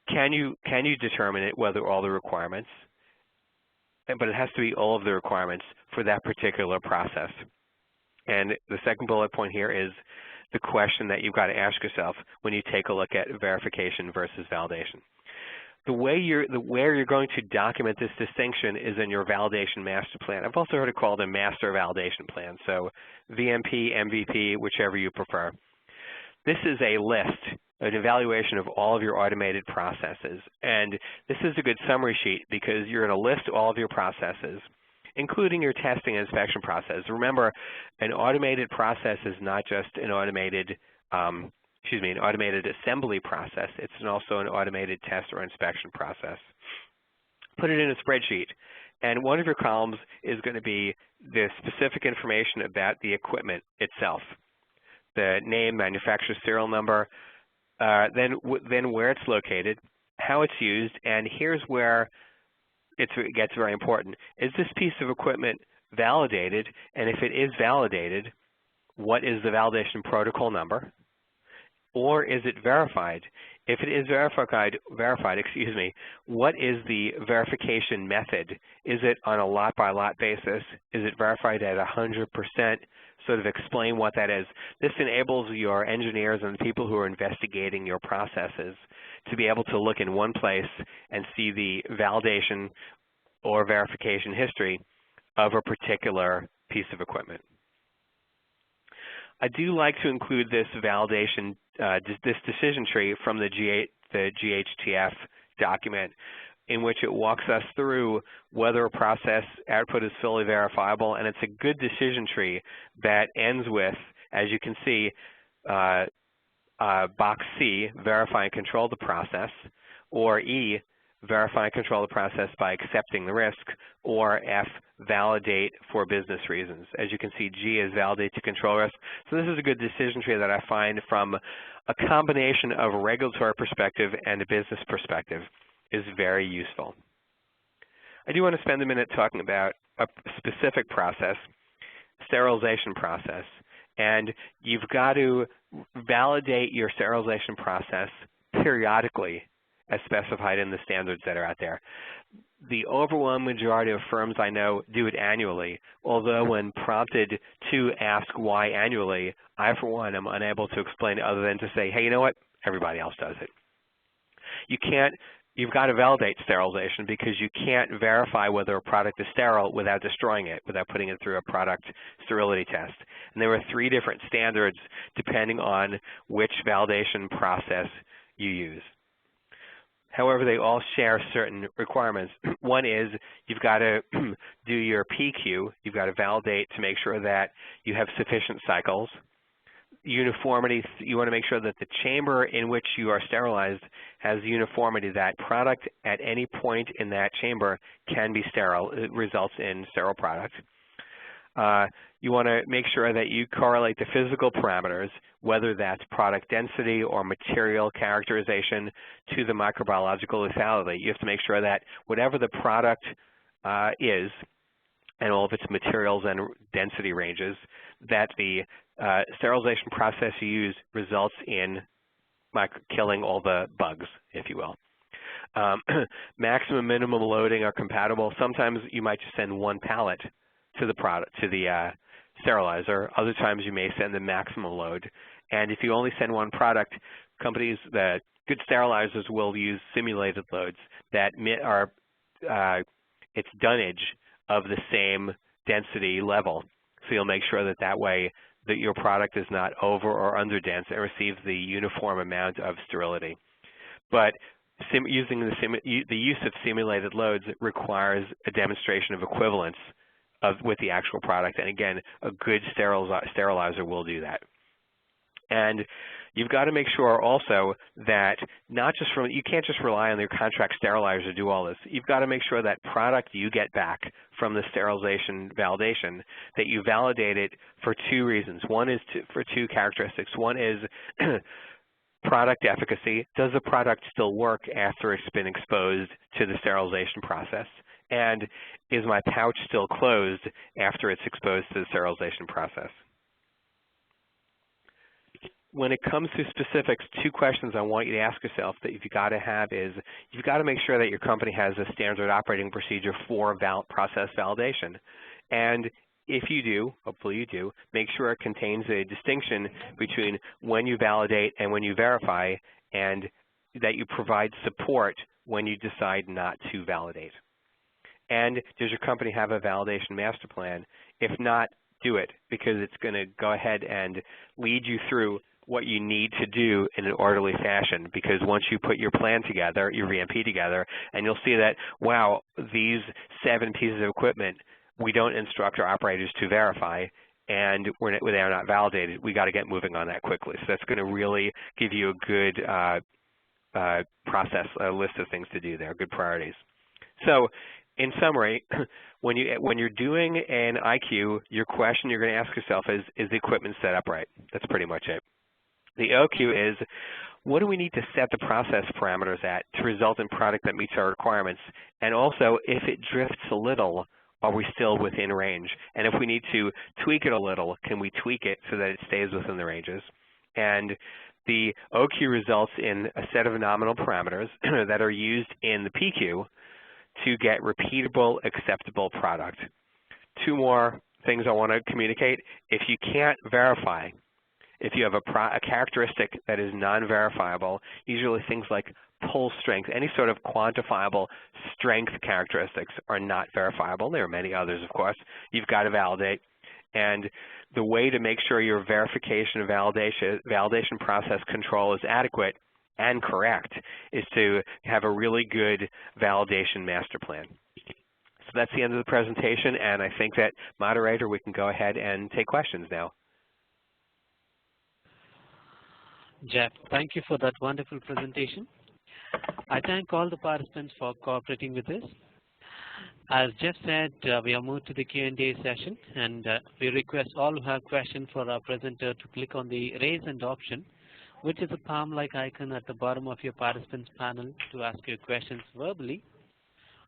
Can you determine it whether all the requirements, but it has to be all of the requirements for that particular process. And the second bullet point here is the question that you've got to ask yourself when you take a look at verification versus validation. Where you're going to document this distinction is in your validation master plan. I've also heard it called a master validation plan, so VMP, MVP, whichever you prefer. This is a list, an evaluation of all of your automated processes, and this is a good summary sheet because you're going to list all of your processes, including your testing and inspection process. Remember, an automated process is not just an automated an automated assembly process. It's also an automated test or inspection process. Put it in a spreadsheet, and one of your columns is going to be the specific information about the equipment itself, the name, manufacturer serial number, then where it's located, how it's used, and here's where it gets very important. Is this piece of equipment validated? And if it is validated, what is the validation protocol number? Or is it verified? If it is verified, what is the verification method? Is it on a lot-by-lot basis? Is it verified at 100%? Sort of explain what that is. This enables your engineers and the people who are investigating your processes to be able to look in one place and see the validation or verification history of a particular piece of equipment. I do like to include this validation, this decision tree from the GHTF document, in which it walks us through whether a process output is fully verifiable, and it's a good decision tree that ends with, as you can see, box C, verify and control the process, or E, verify and control the process by accepting the risk, or F, validate for business reasons. As you can see, G is validate to control risk. So this is a good decision tree that I find from a combination of a regulatory perspective and a business perspective is very useful. I do want to spend a minute talking about a specific process, sterilization process, and you've got to validate your sterilization process periodically as specified in the standards that are out there. The overwhelming majority of firms I know do it annually, although when prompted to ask why annually, I, for one, am unable to explain other than to say, hey, you know what? Everybody else does it. You've got to validate sterilization because you can't verify whether a product is sterile without destroying it, without putting it through a product sterility test. And there are 3 different standards depending on which validation process you use. However, they all share certain requirements. One is you've got to do your PQ. You've got to validate to make sure that you have sufficient cycles. uniformity. You want to make sure that the chamber in which you are sterilized has uniformity, that product at any point in that chamber can be sterile. It results in sterile product. You want to make sure that you correlate the physical parameters, whether that's product density or material characterization, to the microbiological lethality. You have to make sure that whatever the product is, and all of its materials and density ranges, that the sterilization process you use results in killing all the bugs, if you will. Maximum, minimum loading are compatible. Sometimes you might just send one pallet to the product, to the sterilizer. Other times you may send the maximum load. And if you only send one product, companies, the good sterilizers will use simulated loads that are its dunnage of the same density level. So you'll make sure that that way that your product is not over or under dense and receives the uniform amount of sterility. But using the use of simulated loads requires a demonstration of equivalence with the actual product. And again, a good sterilizer will do that. And you've got to make sure also that you can't just rely on your contract sterilizer to do all this. You've got to make sure that product you get back from the sterilization validation, that you validate it for two reasons. One is for two characteristics. One is product efficacy. Does the product still work after it's been exposed to the sterilization process? And is my pouch still closed after it's exposed to the sterilization process? When it comes to specifics, two questions I want you to ask yourself that you've got to have is, you've got to make sure that your company has a standard operating procedure for process validation. And if you do, hopefully you do, make sure it contains a distinction between when you validate and when you verify, and that you provide support when you decide not to validate. And does your company have a validation master plan? If not, do it, because it's going to go ahead and lead you through what you need to do in an orderly fashion. Because once you put your plan together, your VMP together, and you'll see that, wow, these 7 pieces of equipment, we don't instruct our operators to verify, and they are not validated. We got to get moving on that quickly. So that's going to really give you a good process, a list of things to do there, good priorities. So in summary, when you're doing an IQ, your question you're going to ask yourself is the equipment set up right? That's pretty much it. The OQ is, what do we need to set the process parameters at to result in product that meets our requirements? And also, if it drifts a little, are we still within range? And if we need to tweak it a little, can we tweak it so that it stays within the ranges? And the OQ results in a set of nominal parameters that are used in the PQ to get repeatable, acceptable product. Two more things I want to communicate. If you can't verify, if you have a characteristic that is non-verifiable, usually things like pull strength, any sort of quantifiable strength characteristics are not verifiable. There are many others, of course. You've got to validate. And the way to make sure your verification and validation process control is adequate and correct is to have a really good validation master plan. So that's the end of the presentation, and I think that, moderator, we can go ahead and take questions now. Jeff, thank you for that wonderful presentation. I thank all the participants for cooperating with us. As Jeff said, we have moved to the Q&A session, and we request all who have questions for our presenter to click on the raise hand option, which is a palm-like icon at the bottom of your participants panel, to ask your questions verbally,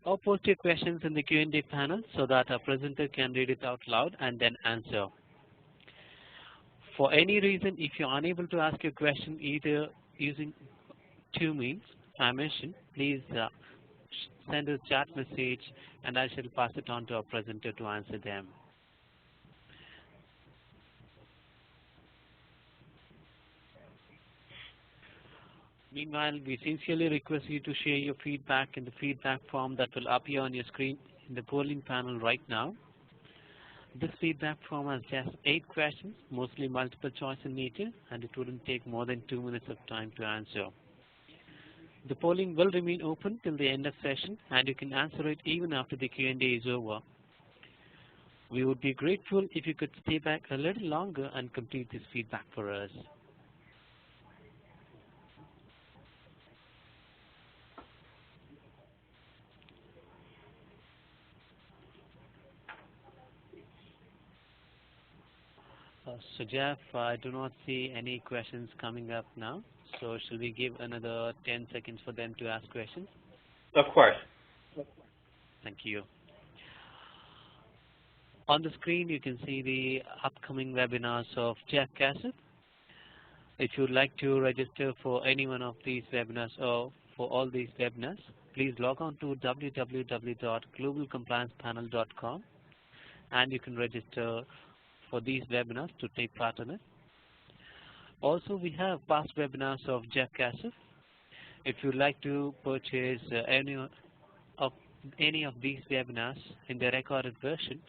or post your questions in the Q&A panel so that our presenter can read it out loud and then answer. For any reason, if you're unable to ask your question either using two means I mentioned, please send a chat message and I shall pass it on to our presenter to answer them. Meanwhile, we sincerely request you to share your feedback in the feedback form that will appear on your screen in the polling panel right now. This feedback form has just 8 questions, mostly multiple choice in nature, and it wouldn't take more than 2 minutes of time to answer. The polling will remain open till the end of session, and you can answer it even after the Q&A is over. We would be grateful if you could stay back a little longer and complete this feedback for us. So Jeff, I do not see any questions coming up now. So shall we give another 10 seconds for them to ask questions? Of course. Thank you. On the screen, you can see the upcoming webinars of Jeff Cassett. If you would like to register for any one of these webinars or for all these webinars, please log on to www.globalcompliancepanel.com and you can register for these webinars to take part in it. Also, we have past webinars of Jeff Cassett. If you would like to purchase any of these webinars in the recorded version,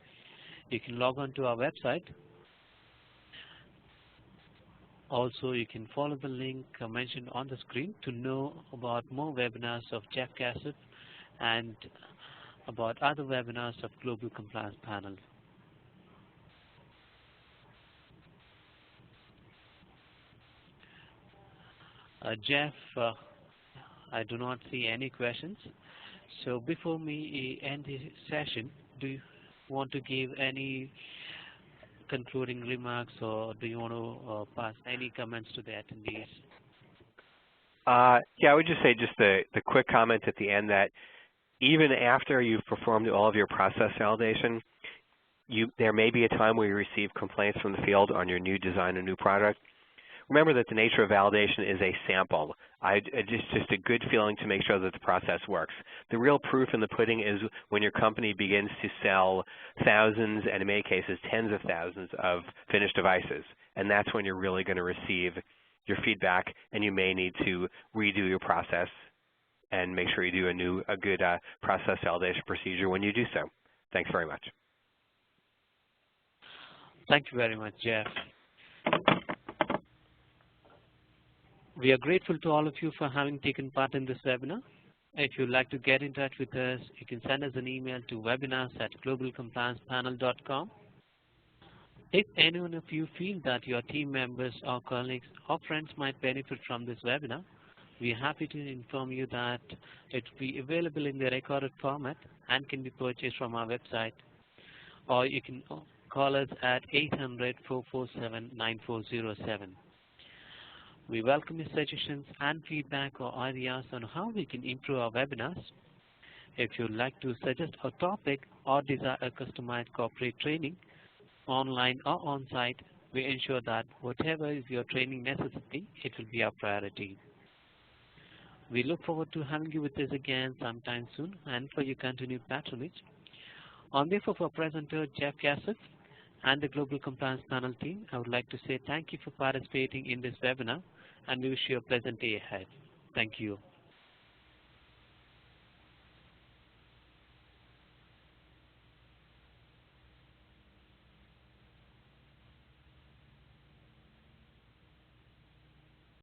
you can log on to our website. Also, you can follow the link mentioned on the screen to know about more webinars of Jeff Cassett and about other webinars of Global Compliance Panel. Jeff, I do not see any questions. So before we end the session, do you want to give any concluding remarks, or do you want to pass any comments to the attendees? Yeah, I would just say the quick comment at the end that even after you've performed all of your process validation, there may be a time where you receive complaints from the field on your new design or new product. Remember that the nature of validation is a sample. It's just a good feeling to make sure that the process works. The real proof in the pudding is when your company begins to sell thousands, and in many cases tens of thousands of finished devices. And that's when you're really going to receive your feedback, and you may need to redo your process and make sure you do a good process validation procedure when you do so. Thanks very much. Thank you very much, Jeff. We are grateful to all of you for having taken part in this webinar. If you'd like to get in touch with us, you can send us an email to webinars@globalcompliancepanel.com. If any one of you feel that your team members or colleagues or friends might benefit from this webinar, we are happy to inform you that it will be available in the recorded format and can be purchased from our website. Or you can call us at 800-447-9407. We welcome your suggestions and feedback or ideas on how we can improve our webinars. If you'd like to suggest a topic or desire a customized corporate training, online or on-site, we ensure that whatever is your training necessity, it will be our priority. We look forward to having you with us again sometime soon and for your continued patronage. On behalf of our presenter, Jeff Cassett, and the Global Compliance Panel team, I would like to say thank you for participating in this webinar, and we wish you a pleasant day ahead. Thank you.